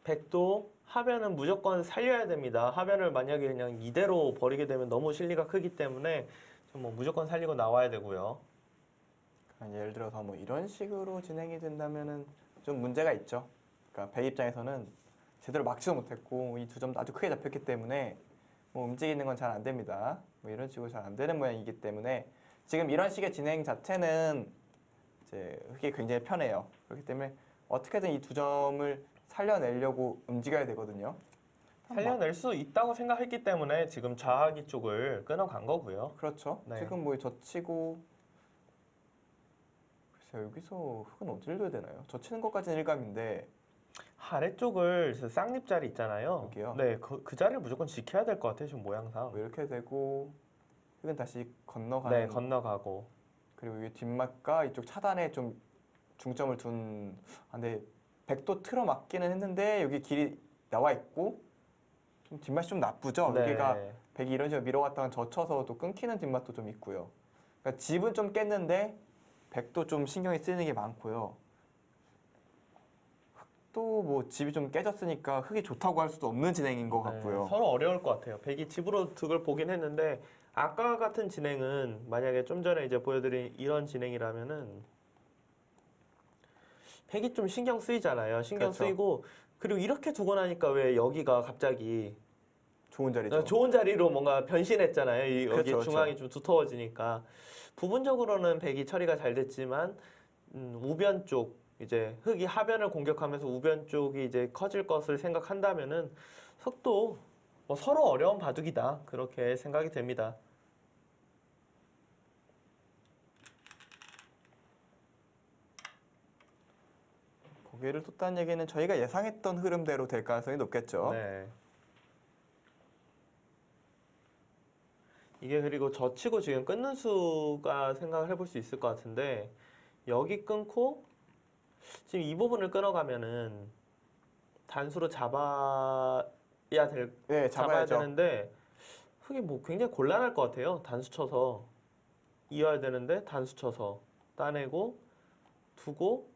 S2: 백도 하변은 무조건 살려야 됩니다. 하변을 만약에 그냥 이대로 버리게 되면 너무 실리가 크기 때문에 좀 뭐 무조건 살리고 나와야 되고요.
S1: 예를 들어서 뭐 이런 식으로 진행이 된다면은 좀 문제가 있죠. 그러니까 백 입장에서는 제대로 막지도 못했고 이 두 점도 아주 크게 잡혔기 때문에 뭐 움직이는 건 잘 안 됩니다. 뭐 이런 식으로 잘 안 되는 모양이기 때문에 지금 이런 식의 진행 자체는 이제 흑이 굉장히 편해요. 그렇기 때문에 어떻게든 이 두 점을 살려내려고 움직여야 되거든요.
S2: 살려낼 수 있다고 생각했기 때문에 지금 좌하기 쪽을 끊어간 거고요.
S1: 그렇죠.
S2: 네.
S1: 지금 뭐 젖히고 글쎄요, 여기서 흑은 어디를 둬야 되나요? 젖히는 것까지는 일감인데
S2: 아래쪽을 쌍립 자리 있잖아요.
S1: 여기요?
S2: 네, 그 자리를 무조건 지켜야 될 것 같아요. 지금 모양상.
S1: 뭐 이렇게 되고 흑은 다시 건너가는
S2: 네, 건너가고.
S1: 그리고 이 뒷맛과 이쪽 차단에 좀 중점을 둔 근데 백도 틀어 막기는 했는데 여기 길이 나와 있고 좀 뒷맛이 좀 나쁘죠.
S2: 네.
S1: 여기가 백이 이런 식으로 밀어갔다가 젖혀서 또 끊기는 뒷맛도 좀 있고요. 그러니까 집은 좀 깼는데 백도 좀 신경이 쓰이는 게 많고요. 흑도 뭐 집이 좀 깨졌으니까 흑이 좋다고 할 수도 없는 진행인 것 같고요.
S2: 네, 서로 어려울 것 같아요. 백이 집으로 득을 보긴 했는데 아까 같은 진행은 만약에 좀 전에 이제 보여드린 이런 진행이라면은 백이 좀 신경 쓰이잖아요. 신경
S1: 그렇죠.
S2: 쓰이고 그리고 이렇게 두고 나니까 왜 여기가 갑자기
S1: 좋은 자리죠.
S2: 좋은 자리로 뭔가 변신했잖아요. 여기
S1: 그렇죠,
S2: 중앙이 좀 두터워지니까 부분적으로는 백이 처리가 잘 됐지만 우변 쪽 이제 흑이 하변을 공격하면서 우변 쪽이 이제 커질 것을 생각한다면은 흑도 뭐 서로 어려운 바둑이다 그렇게 생각이 됩니다.
S1: 고개를 쏟다는 얘기는 저희가 예상했던 흐름대로 될 가능성이 높겠죠.
S2: 네. 이게 그리고 젖히고 지금 끊는 수가 생각을 해볼 수 있을 것 같은데 여기 끊고 지금 이 부분을 끊어가면은 단수로 잡아야
S1: 네,
S2: 잡아야
S1: 잡아야죠.
S2: 되는데 흑이 뭐 굉장히 곤란할 것 같아요. 단수 쳐서 이어야 되는데 단수 쳐서 따내고 두고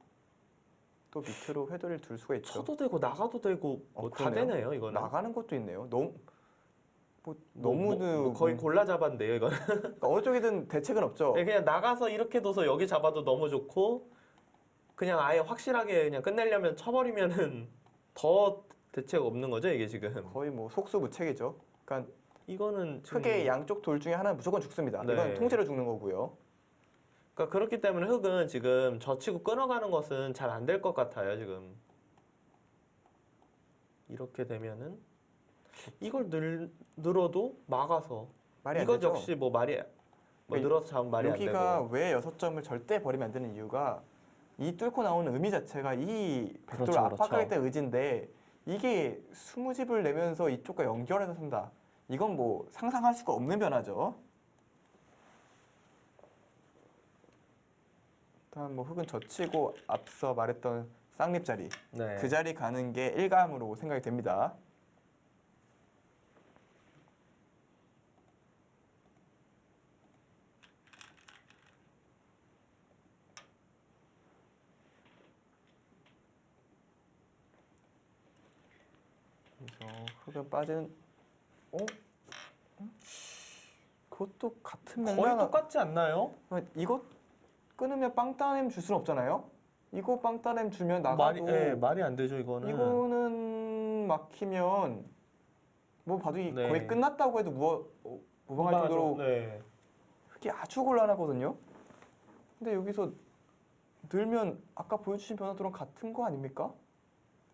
S1: 또 밑으로 회도를 둘 수가 있죠.
S2: 쳐도 되고 나가도 되고 뭐 다
S1: 그러네요.
S2: 되네요. 이거는
S1: 나가는 것도 있네요. 너무
S2: 뭐
S1: 너무
S2: 거의 골라 잡았는데요. 이거는
S1: 그러니까 어느 쪽이든 대책은 없죠.
S2: 네, 그냥 나가서 이렇게 둬서 여기 잡아도 너무 좋고 그냥 아예 확실하게 그냥 끝내려면 쳐버리면은 더 대책 없는 거죠. 이게 지금
S1: 거의 뭐 속수무책이죠. 그러니까
S2: 이거는 지금
S1: 크게 양쪽 돌 중에 하나는 무조건 죽습니다.
S2: 네.
S1: 이건 통째로 죽는 거고요.
S2: 그러니까 그렇기 때문에 흑은 지금 젖히고 끊어가는 것은 잘 안 될 것 같아요. 지금 이렇게 되면은 이걸 늘어도 막아서
S1: 말이 안
S2: 이것
S1: 되죠.
S2: 역시 뭐 말이 뭐 늘어서 잡으면 말이 안
S1: 여기가
S2: 되고
S1: 왜 6점을 절대 버리면 안 되는 이유가 이 뚫고 나오는 의미 자체가 이 백도를
S2: 그렇죠,
S1: 압박하겠다는 의지인데 이게 20집을 내면서 이쪽과 연결해서 쓴다. 이건 뭐 상상할 수가 없는 변화죠. 일단 뭐 흑은 젖히고 앞서 말했던 쌍립 자리
S2: 네.
S1: 그 자리 가는 게 일감으로 생각이 됩니다. 그래서 흑은 빠지는 그것도 같은
S2: 거의
S1: 맥락
S2: 똑같지 않나요?
S1: 이거 끊으면 빵따냄 줄 수는 없잖아요. 이거 빵따냄 주면 나가도
S2: 말이 안 되죠 이거는.
S1: 이거는 막히면 뭐 바둑이
S2: 네.
S1: 거의 끝났다고 해도 무방할 정도로
S2: 네.
S1: 흑이 아주 곤란하거든요. 근데 여기서 늘면 아까 보여주신 변화들은 같은 거 아닙니까?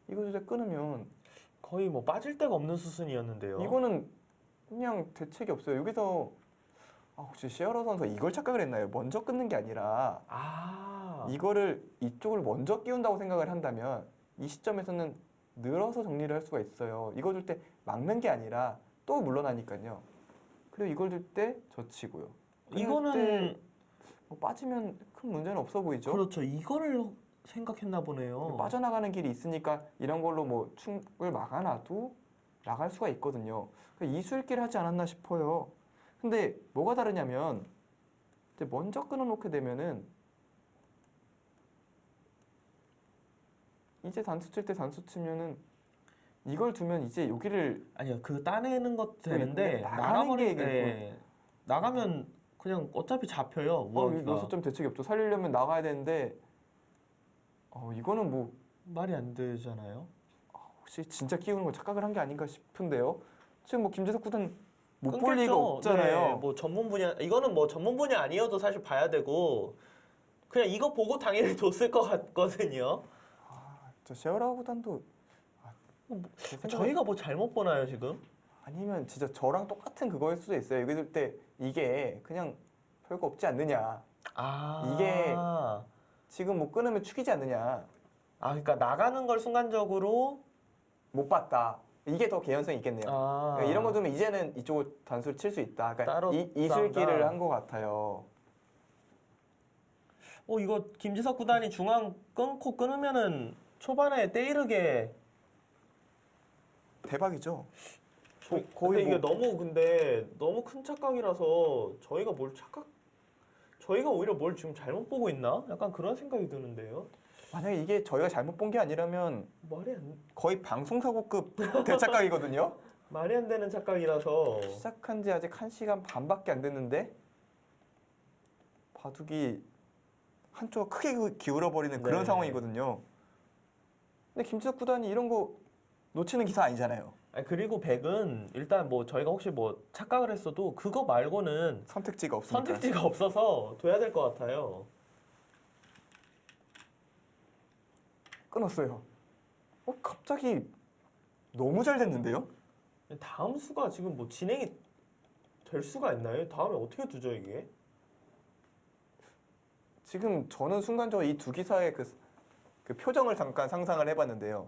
S1: 이거 이제 끊으면
S2: 거의 뭐 빠질 데가 없는 수순이었는데요.
S1: 이거는 그냥 대책이 없어요. 여기서 혹시 시어러 선수가 이걸 착각을 했나요? 먼저 끊는 게 아니라 이거를 이쪽을 먼저 끼운다고 생각을 한다면 이 시점에서는 늘어서 정리를 할 수가 있어요. 이거 줄 때 막는 게 아니라 또 물러나니까요. 그리고 이걸 줄 때 젖히고요.
S2: 이거는
S1: 뭐 빠지면 큰 문제는 없어 보이죠.
S2: 그렇죠. 이거를 생각했나 보네요.
S1: 빠져나가는 길이 있으니까 이런 걸로 뭐 충을 막아놔도 나갈 수가 있거든요. 이수일기를 하지 않았나 싶어요. 근데 뭐가 다르냐면 이제 먼저 끊어놓게 되면은 이제 단수 칠 때 단수 치면은 이걸 두면 이제 여기를
S2: 아니요. 그 따내는 것도 되는데
S1: 나가는 게
S2: 나가면 그냥 어차피 잡혀요. 무언가.
S1: 여기서 좀 대책이 없죠. 살리려면 나가야 되는데 이거는 뭐
S2: 말이 안 되잖아요.
S1: 혹시 진짜 끼우는 걸 착각을 한 게 아닌가 싶은데요. 지금 뭐 김재석 구단 못 볼
S2: 끊겼죠.
S1: 리가 없잖아요.
S2: 네, 뭐 전문 분야 이거는 뭐 전문 분야 아니어도 사실 봐야 되고 그냥 이거 보고 당연히 뒀을 것 같거든요.
S1: 저 셰어라우 구단도 제 생각은
S2: 저희가 뭐 잘못 보나요 지금?
S1: 아니면 진짜 저랑 똑같은 그거일 수도 있어요. 여기 때 이게 그냥 별거 없지 않느냐.
S2: 아
S1: 이게 지금 뭐 끊으면 축이지 않느냐.
S2: 그러니까 나가는 걸 순간적으로
S1: 못 봤다. 이게 더 개연성이 있겠네요. 그러니까 이런 거 두면 이제는 이쪽으로 단수를 칠 수 있다. 그러니까
S2: 따로
S1: 이슬기를
S2: 싸운다.
S1: 한 것 같아요.
S2: 이거 김지석 구단이 중앙 끊으면은 초반에 때이르게
S1: 대박이죠.
S2: 근데
S1: 거의
S2: 이게
S1: 뭐
S2: 너무 큰 착각이라서 저희가 오히려 뭘 지금 잘못 보고 있나? 약간 그런 생각이 드는데요.
S1: 만약에 이게 저희가 잘못 본 게 아니라면 거의 방송사고급 대착각이거든요.
S2: 말이 안 되는 착각이라서
S1: 시작한 지 아직 1시간 반밖에 안 됐는데 바둑이 한쪽으로 크게 기울어버리는 그런
S2: 네.
S1: 상황이거든요. 근데 김지석 구단이 이런 거 놓치는 기사 아니잖아요.
S2: 그리고 백은 일단 뭐 저희가 혹시 뭐 착각을 했어도 그거 말고는
S1: 선택지가 없으니까.
S2: 선택지가 없어서 둬야 될 것 같아요.
S1: 끊었어요. 갑자기 너무 잘 됐는데요?
S2: 다음 수가 지금 뭐 진행이 될 수가 있나요? 다음에 어떻게 두죠 이게?
S1: 지금 저는 순간적으로 이 두 기사의 그 표정을 잠깐 상상을 해봤는데요.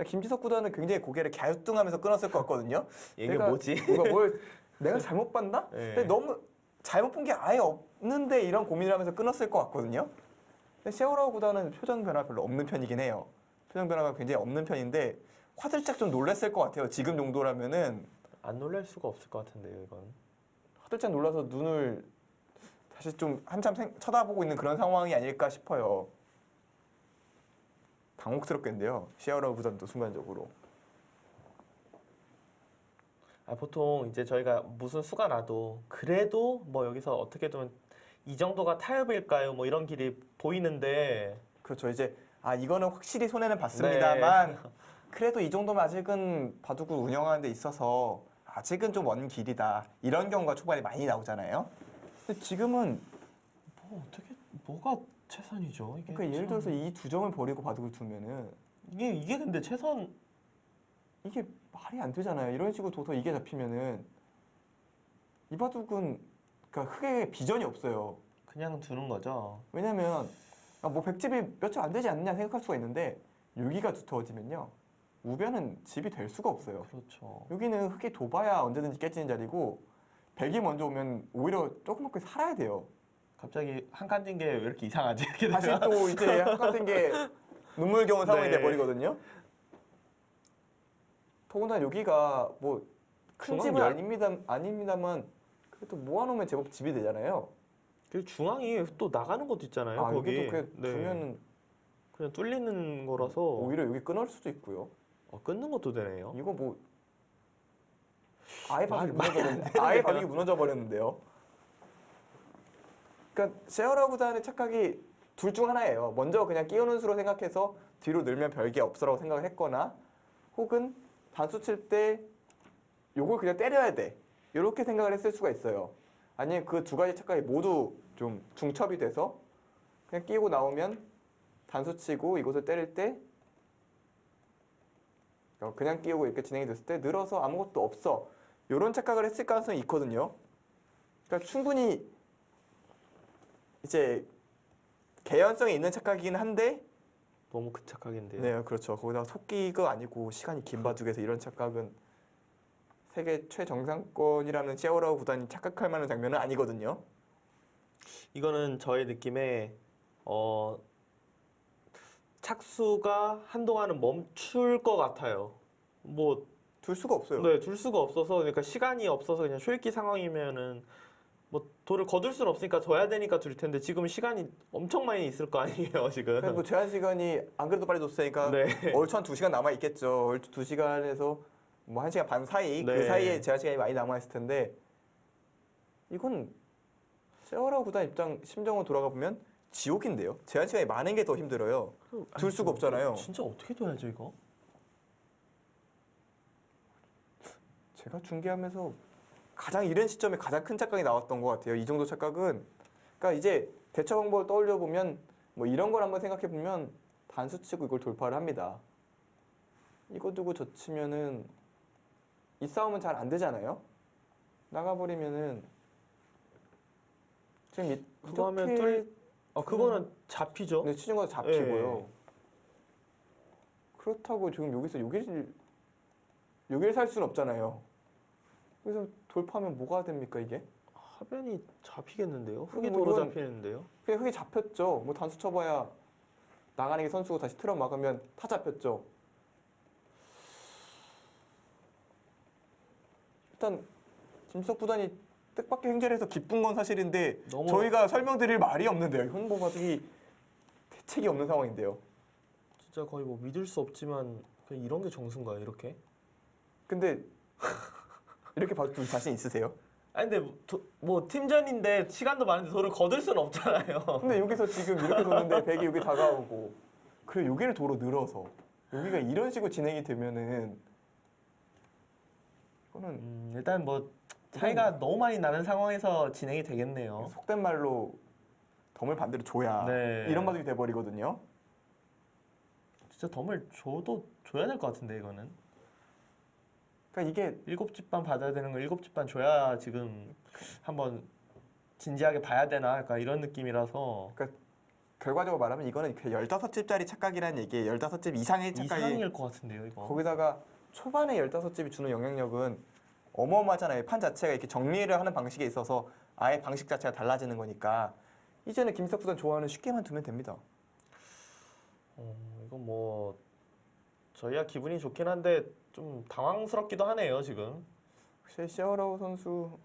S1: 김지석 구단은 굉장히 고개를 갸우뚱하면서 끊었을 것 같거든요.
S2: 이게 뭐지?
S1: 내가 잘못 봤나?
S2: 네.
S1: 근데 너무 잘못 본 게 아예 없는데 이런 고민을 하면서 끊었을 것 같거든요. 근데 셰어라우 구단은 표정 변화 별로 없는 편이긴 해요. 표정 변화가 굉장히 없는 편인데 화들짝 좀 놀랐을 것 같아요. 지금 정도라면은
S2: 안 놀랄 수가 없을 것 같은데요 이건.
S1: 화들짝 놀라서 눈을 다시 좀 한참 쳐다보고 있는 그런 상황이 아닐까 싶어요. 당혹스럽겠는데요. 셰어라우 구단도 순간적으로.
S2: 보통 이제 저희가 무슨 수가 나도 그래도 뭐 여기서 어떻게든 이 정도가 타협일까요? 뭐 이런 길이 보이는데
S1: 그렇죠. 이제 이거는 확실히 손해는 봤습니다만
S2: 네.
S1: 그래도 이 정도면 아직은 바둑을 운영하는 데 있어서 아직은 좀 먼 길이다. 이런 경우가 초반에 많이 나오잖아요. 근데 지금은
S2: 뭐가 최선이죠? 이게
S1: 그러니까 예를 들어서 이 두 점을 버리고 바둑을 두면은
S2: 이게 근데 최선
S1: 이게 말이 안 되잖아요. 이런 식으로 둬서 이게 잡히면은 이 바둑은 그러니까 크게 비전이 없어요.
S2: 그냥 두는 거죠.
S1: 왜냐면 뭐 백집이 몇 점 안 되지 않느냐 생각할 수가 있는데 여기가 두터워지면요. 우변은 집이 될 수가 없어요.
S2: 그렇죠.
S1: 여기는 흙이 둬봐야 언제든지 깨지는 자리고 백이 먼저 오면 오히려 조그맣게 살아야 돼요.
S2: 갑자기 한 칸 뛴 게 왜 이렇게 이상하지? 이렇게
S1: 다시
S2: 되면
S1: 또 이제 똑같은 게 눈물겨운 상황이
S2: 네.
S1: 돼버리거든요. 더군다나 여기가 뭐 큰
S2: 중앙
S1: 집은
S2: 열-
S1: 아닙니다만 그래도 모아놓으면 제법 집이 되잖아요.
S2: 그 중앙이 또 나가는 것도 있잖아요. 거기
S1: 여기도 그냥 두면
S2: 그냥 뚫리는 거라서
S1: 오히려 여기 끊을 수도 있고요.
S2: 끊는 것도 되네요.
S1: 이거 뭐 아예 바둑이
S2: 말이 안
S1: 무너져 아예 바둑이 무너져 버렸는데요. 그러니까 셰어라우 구단의 착각이 둘 중 하나예요. 먼저 그냥 끼우는 수로 생각해서 뒤로 늘면 별게 없어라고 생각을 했거나 혹은 단수 칠 때 요걸 그냥 때려야 돼. 이렇게 생각을 했을 수가 있어요. 아니면 그 두 가지 착각이 모두 좀 중첩이 돼서 그냥 끼우고 나오면 단수 치고 이것을 때릴 때 그냥 끼우고 이렇게 진행이 됐을 때 늘어서 아무것도 없어. 이런 착각을 했을 가능성이 있거든요. 그러니까 충분히 이제 개연성이 있는 착각이긴 한데
S2: 너무 큰 착각인데요.
S1: 네, 그렇죠. 거기다가 속기가 아니고 시간이 긴 바둑에서 이런 착각은 세계 최정상권이라는 셰어라우 구단이 착각할 만한 장면은 아니거든요.
S2: 이거는 저의 느낌에 착수가 한동안은 멈출 것 같아요. 뭐
S1: 둘 수가 없어요.
S2: 네, 둘 수가 없어서 그러니까 시간이 없어서 그냥 쇼익기 상황이면은 뭐 돌을 거둘 수는 없으니까 져야 되니까 둘 텐데 지금 시간이 엄청 많이 있을 거 아니에요 지금.
S1: 그래서 뭐 제한 시간이 안 그래도 빨리 줬으니까
S2: 네.
S1: 얼추 한 2시간 남아 있겠죠. 얼추 2시간에서 뭐 1시간 반 사이 그
S2: 네.
S1: 사이에 제한 시간이 많이 남아 있을 텐데 이건 세월호 구단 입장 심정으로 돌아가 보면 지옥인데요. 제한 시간이 많은 게 더 힘들어요. 둘 수가 없잖아요.
S2: 진짜 어떻게 둬야죠 이거?
S1: 제가 중계하면서 가장 이른 시점에 가장 큰 착각이 나왔던 것 같아요. 이 정도 착각은. 그러니까 이제 대처 방법을 떠올려 보면 뭐 이런 걸 한번 생각해 보면 단수 치고 이걸 돌파를 합니다. 이거 두고 젖히면은 이 싸움은 잘 안 되잖아요. 나가버리면은 지금
S2: 그거 하면
S1: 이렇게
S2: 그거는 잡히죠.
S1: 네, 치는 거 잡히고요.
S2: 예.
S1: 그렇다고 지금 여기서 여기를 살 수는 없잖아요. 그래서 돌파하면 뭐가 됩니까 이게?
S2: 하변이 잡히겠는데요? 흙이
S1: 뭐
S2: 도로
S1: 이건-
S2: 잡히는데요?
S1: 그냥 흙이 잡혔죠. 뭐 단수 쳐봐야 나가는 게 선수고 다시 틀어 막으면 타 잡혔죠. 일단 김석 구단이 뜻밖의 행진을 해서 기쁜 건 사실인데
S2: 너무-
S1: 저희가 설명드릴 말이 없는데요. 현보 바둑이 대책이 없는 상황인데요.
S2: 진짜 거의 뭐 믿을 수 없지만 그냥 이런 게 정수인가요? 이렇게?
S1: 근데 이렇게 봐도 좀 자신 있으세요?
S2: 아니 근데 뭐 팀전인데 시간도 많은데 도를 거둘 수는 없잖아요.
S1: 근데 여기서 지금 이렇게 도는데 백이 여기 다가오고 그리고 여기를 도로 늘어서 여기가 이런 식으로 진행이 되면은 이거는
S2: 일단 뭐 차이가 너무 많이 나는 상황에서 진행이 되겠네요.
S1: 속된 말로 덤을 반대로 줘야
S2: 네.
S1: 이런 바둑이 돼버리거든요.
S2: 진짜 덤을 줘야 될 것 같은데 이거는.
S1: 그러니까 이게
S2: 7집 반 받아야 되는 거 7집 반 줘야 지금 한번 진지하게 봐야 되나 약간 이런 느낌이라서
S1: 결과적으로 말하면 이거는 그 15집짜리 착각이라는 얘기예요. 15집 이상의 착각이
S2: 이상일 것 같은데요 이거.
S1: 거기다가 초반에 15집이 주는 영향력은 어마어마하잖아요. 판 자체가 이렇게 정리를 하는 방식에 있어서 아예 방식 자체가 달라지는 거니까 이제는 김석 구단 좋아하는 쉽게만 두면 됩니다.
S2: 이건 뭐 저희야 기분이 좋긴 한데 좀 당황스럽기도 하네요 지금.
S1: 확실히 시어라우 선수가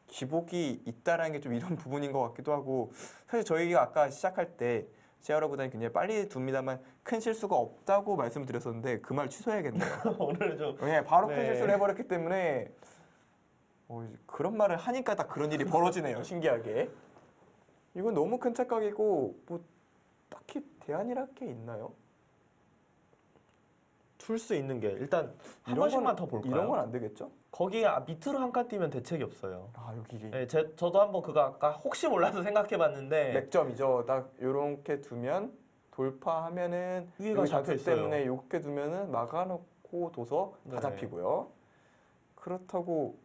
S1: 기복이 있다라는 게 좀 이런 부분인 것 같기도 하고 사실 저희가 아까 시작할 때 시어라우 구단이 굉장히 빨리 둡니다만 큰 실수가 없다고 말씀드렸었는데 그 말 취소해야겠네요.
S2: 오늘 좀
S1: 왜냐 바로 큰
S2: 네.
S1: 실수를 해버렸기 때문에 그런 말을 하니까 딱 그런 일이 벌어지네요. 신기하게. 이건 너무 큰 착각이고 뭐 딱히 대안이랄 게 있나요?
S2: 둘 수 있는 게 일단 한
S1: 이런
S2: 번씩만
S1: 건-
S2: 더 볼까요?
S1: 이런 건 안 되겠죠?
S2: 거기 밑으로 한 칸 뛰면 대책이 없어요.
S1: 아 여기 이게
S2: 네, 저도 한번 그거 아까 혹시 몰라서 생각해봤는데
S1: 맥점이죠. 딱 요렇게 두면 돌파하면은
S2: 위에가
S1: 여기
S2: 잡혀
S1: 단수
S2: 있어요.
S1: 때문에 요렇게 두면은 막아놓고 둬서 다
S2: 네.
S1: 잡히고요. 그렇다고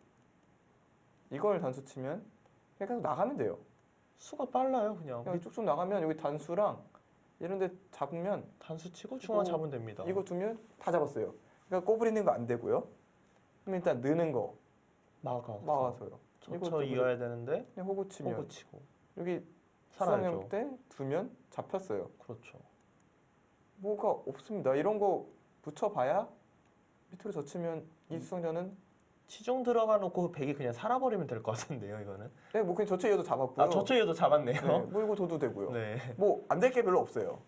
S1: 이걸 단수 치면 그냥 계속 나가면 돼요.
S2: 수가 빨라요 그냥.
S1: 그냥 쭉쭉 나가면 여기 단수랑 이런데 잡으면
S2: 단수 치고 중앙 잡으면 됩니다.
S1: 이거 두면 다 잡았어요. 그러니까 꼬부리는 거 안 되고요. 그럼 일단 느는 거 막아서요.
S2: 저
S1: 이것도
S2: 이어야 되는데
S1: 그냥 호구 치면
S2: 호구 치고
S1: 여기
S2: 살아야죠.
S1: 수상형 때 두면 잡혔어요.
S2: 그렇죠.
S1: 뭐가 없습니다. 이런 거 붙여봐야 밑으로 젖히면 이 수성전은
S2: 치중 들어가 놓고 백이 그냥 살아버리면 될 것 같은데요 이거는.
S1: 네, 뭐 그냥 저체 이어도 잡았고요.
S2: 아 저쪽에도 잡았네요.
S1: 네, 뭐 이거 둬도 되고요.
S2: 네.
S1: 뭐 안 될 게 별로 없어요.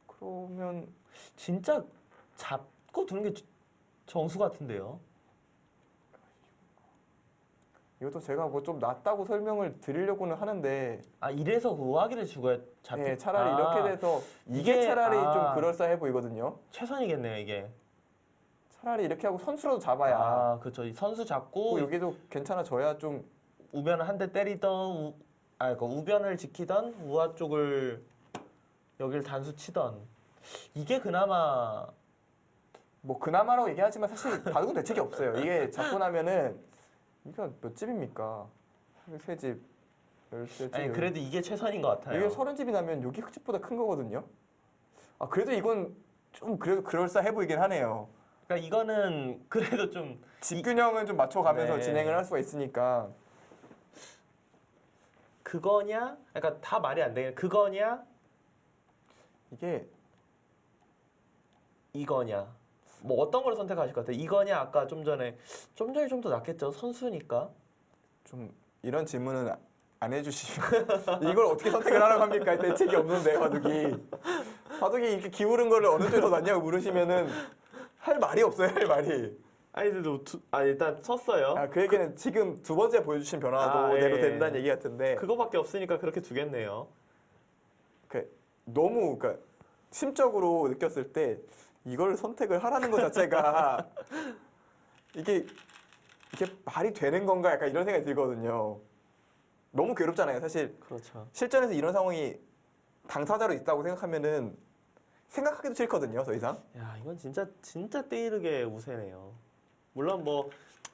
S1: 그러면
S2: 진짜 잡고 두는 게 정수 같은데요.
S1: 이것도 제가 뭐 좀 낫다고 설명을 드리려고는 하는데
S2: 아 이래서 그 우아기를 죽어야 잡히.
S1: 네, 차라리
S2: 아,
S1: 이렇게 돼서 이게
S2: 이게-
S1: 차라리
S2: 아.
S1: 좀 그럴싸해 보이거든요.
S2: 최선이겠네요 이게.
S1: 차라리 이렇게 하고 선수라도 잡아야
S2: 아 그렇죠. 이 선수 잡고
S1: 뭐 여기도 괜찮아져야 좀
S2: 우변을 한 대 때리던 그 우변을 지키던 우아 쪽을 여길 단수 치던 이게 그나마
S1: 뭐 그나마라고 얘기하지만 사실 바둑은 대책이 없어요. 이게 잡고 나면은 이거 몇 집입니까? 세 집, 13집.
S2: 아니 그래도 이게 최선인 것 같아요.
S1: 이게 30집이 나면 여기 흙집보다 큰 거거든요. 아 그래도 이건 좀 그래도 그럴싸해 보이긴 하네요.
S2: 그러니까 이거는 그래도 좀
S1: 집균형은 좀 맞춰가면서
S2: 네.
S1: 진행을 할 수가 있으니까
S2: 그거냐? 그러니까 다 말이 안 되겠네. 그거냐?
S1: 이게
S2: 이거냐? 뭐 어떤 걸 선택하실 것 같아요? 이거냐? 아까 좀 전에 좀 더 낫겠죠. 선수니까.
S1: 좀 이런 질문은 안 해주시면 이걸 어떻게 선택을 하라고 합니까? 대책이 없는데 바둑이 이렇게 기울은 거를 어느 쪽이 더 낫냐고 물으시면은 할 말이 없어요. 할 말이.
S2: 아이들도 일단 쳤어요.
S1: 그 얘기는 지금 두 번째 보여주신 변화도대로
S2: 예.
S1: 된다는 얘기 같은데
S2: 그거밖에 없으니까 그렇게 두겠네요.
S1: 너무 그러니까 심적으로 느꼈을 때 이걸 선택을 하라는 것 자체가 이게 말이 되는 건가 약간 이런 생각이 들거든요. 너무 괴롭잖아요. 사실
S2: 그렇죠.
S1: 실전에서 이런 상황이 당사자로 있다고 생각하면은 생각하기도 싫거든요. 더 이상.
S2: 야, 이건 진짜 때이르게 우세네요. 물론 뭐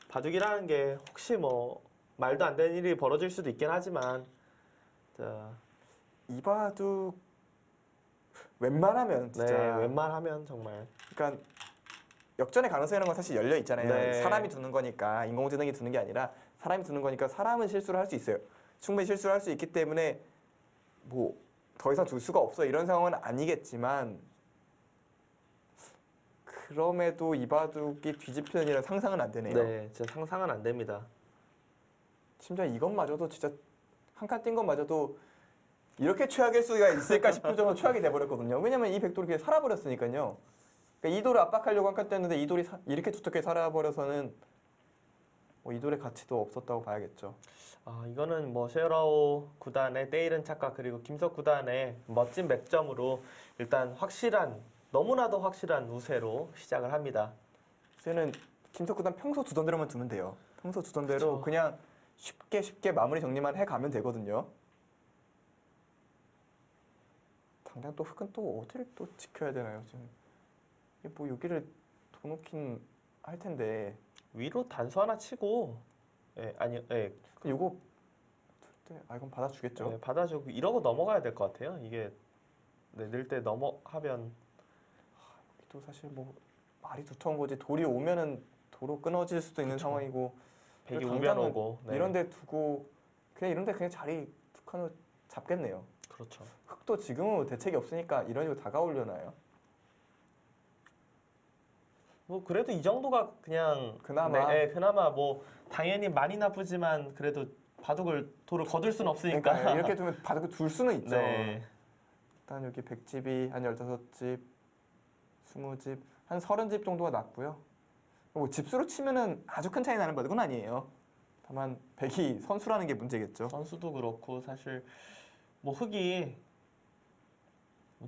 S2: 바둑이라는 게 혹시 뭐 말도 안 되는 일이 벌어질 수도 있긴 하지만 자,
S1: 이바둑 웬만하면 진짜
S2: 네, 웬만하면 정말
S1: 그러니까 역전의 가능성이라는 건 사실 열려 있잖아요.
S2: 네.
S1: 사람이 두는 거니까 인공지능이 두는 게 아니라 사람이 두는 거니까 사람은 실수를 할 수 있어요. 충분히 실수를 할 수 있기 때문에 뭐 더 이상 둘 수가 없어 이런 상황은 아니겠지만 그럼에도 이바둑이 뒤집히는 일은 상상은 안 되네요.
S2: 네, 진짜 상상은 안 됩니다.
S1: 심지어 이것마저도 진짜 한 칸 뛴 것마저도 이렇게 최악일 수가 있을까 싶을 정도로 최악이 돼버렸거든요. 왜냐면 이 백돌이 그냥 살아버렸으니까요. 그러니까 이돌을 압박하려고 한 칸 뛰었는데 이돌이 이렇게 두텁게 살아버려서는 뭐 이돌의 가치도 없었다고 봐야겠죠.
S2: 이거는 뭐 셰어라오 구단의 때이른 착각 그리고 김석 구단의 멋진 맥점으로 일단 너무나도 확실한 우세로 시작을 합니다.
S1: 이제는 김석 구단 평소 두던 대로만 두면 돼요. 평소 두던 대로
S2: 그쵸.
S1: 그냥 쉽게 마무리 정리만 해가면 되거든요. 당장 또 흙은 또 어디를 또 지켜야 되나요? 지금 뭐 여기를 더 놓긴 할 텐데
S2: 위로 단수 하나 치고
S1: 요거 이건 받아주겠죠.
S2: 네, 받아주고 이러고 넘어가야 될 것 같아요. 이게 늘 때 넘어하면
S1: 또 사실 뭐 말이 두터운 거지 돌이 오면은 도로 끊어질 수도 있는
S2: 그쵸.
S1: 상황이고
S2: 백이
S1: 당장은
S2: 우변 오고 네.
S1: 이런데 두고 이런데 그냥 자리 툭 하나 잡겠네요.
S2: 그렇죠.
S1: 흙도 지금은 대책이 없으니까 이런 식으로 다가오려나요?
S2: 뭐 그래도 이 정도가 그냥
S1: 그나마.
S2: 그나마 뭐 당연히 많이 나쁘지만 그래도 돌을 거둘 수는 없으니까
S1: 그러니까 이렇게 두면 바닥에 둘 수는 있죠.
S2: 네.
S1: 일단 여기 100집이 한 15집, 20집, 한 30집 정도가 났고요. 뭐 집수로 치면은 아주 큰 차이 나는 바둑은 아니에요. 다만 백이 선수라는 게 문제겠죠.
S2: 선수도 그렇고 사실 뭐 흙이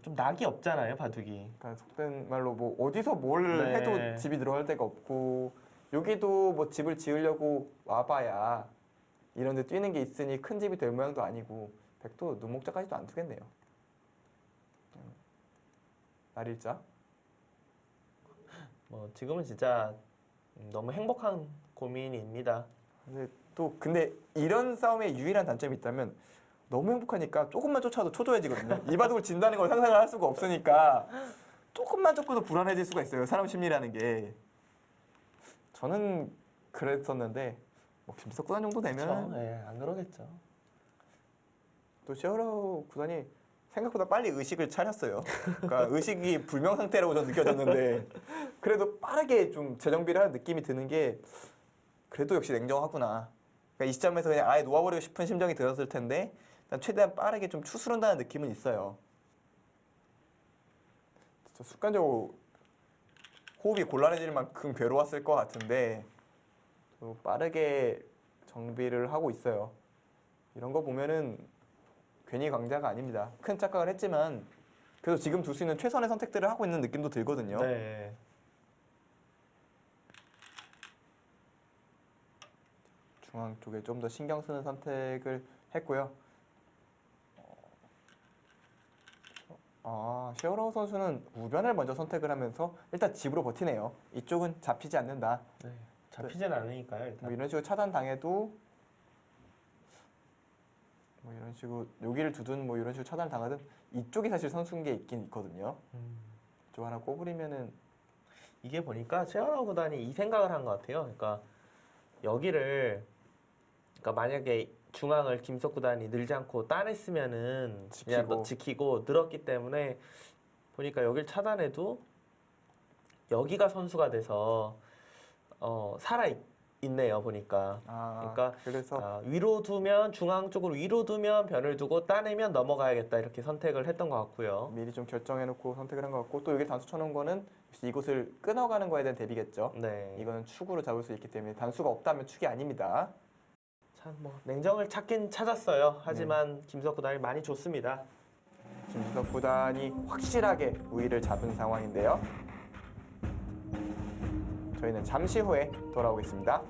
S2: 좀 낙이 없잖아요 바둑이.
S1: 그러니까 속된 말로 뭐 어디서 뭘
S2: 네.
S1: 해도 집이 들어갈 데가 없고 여기도 뭐 집을 지으려고 와봐야 이런 데 뛰는 게 있으니 큰 집이 될 모양도 아니고 백도 눈목자까지도 안 두겠네요. 날일자.
S2: 뭐 지금은 진짜 너무 행복한 고민입니다.
S1: 근데 이런 싸움의 유일한 단점이 있다면 너무 행복하니까 조금만 쫓아도 초조해지거든요. 이 바둑을 진다는 걸 상상을 할 수가 없으니까 조금만 쫓고도 불안해질 수가 있어요. 사람 심리라는 게. 저는 그랬었는데 뭐 김석 구단 정도 되면
S2: 안 그러겠죠.
S1: 또 셰어라오 구단이 생각보다 빨리 의식을 차렸어요. 그러니까 의식이 불명 상태라고 저는 느껴졌는데 그래도 빠르게 좀 재정비를 하는 느낌이 드는 게 그래도 역시 냉정하구나. 그러니까 이 시점에서 그냥 아예 놓아버리고 싶은 심정이 들었을 텐데 일단 최대한 빠르게 좀 추스른다는 느낌은 있어요. 진짜 순간적으로 호흡이 곤란해질 만큼 괴로웠을 것 같은데 또 빠르게 정비를 하고 있어요. 이런 거 보면은 괜히 강자가 아닙니다. 큰 착각을 했지만 그래도 지금 둘 수 있는 최선의 선택들을 하고 있는 느낌도 들거든요.
S2: 네.
S1: 중앙 쪽에 좀 더 신경 쓰는 선택을 했고요. 셰어라오 선수는 우변을 먼저 선택을 하면서 일단 집으로 버티네요. 이쪽은 잡히지 않는다.
S2: 네. 잡히진 않으니까요 일단.
S1: 뭐 이런 식으로 차단당해도 뭐 이런 식으로 여기를 두든 뭐 이런 식으로 차단을 당하든 이쪽이 사실 선수인 게 있긴 있거든요. 이쪽 하나 꼬부리면은
S2: 이게 보니까 셰어라오 구단이 이 생각을 한 것 같아요. 그러니까 여기를 만약에 중앙을 김석 구단이 늘지 않고 따냈으면은 그냥 지키고 늘었기 때문에 보니까 여길 차단해도 여기가 선수가 돼서 있네요, 보니까. 그러니까
S1: 그래서
S2: 위로 두면 중앙 쪽으로 위로 두면 변을 두고 따내면 넘어가야겠다 이렇게 선택을 했던 것 같고요.
S1: 미리 좀 결정해놓고 선택을 한 것 같고 또 여기 단수 쳐놓은 거는 역시 이곳을 끊어가는 거에 대한 대비겠죠.
S2: 네.
S1: 이거는 축으로 잡을 수 있기 때문에 단수가 없다면 축이 아닙니다.
S2: 참 뭐 냉정을 찾긴 찾았어요. 하지만 김수혁 구단이 많이 좋습니다.
S1: 김수석 구단이 확실하게 우위를 잡은 상황인데요. 저희는 잠시 후에 돌아오겠습니다.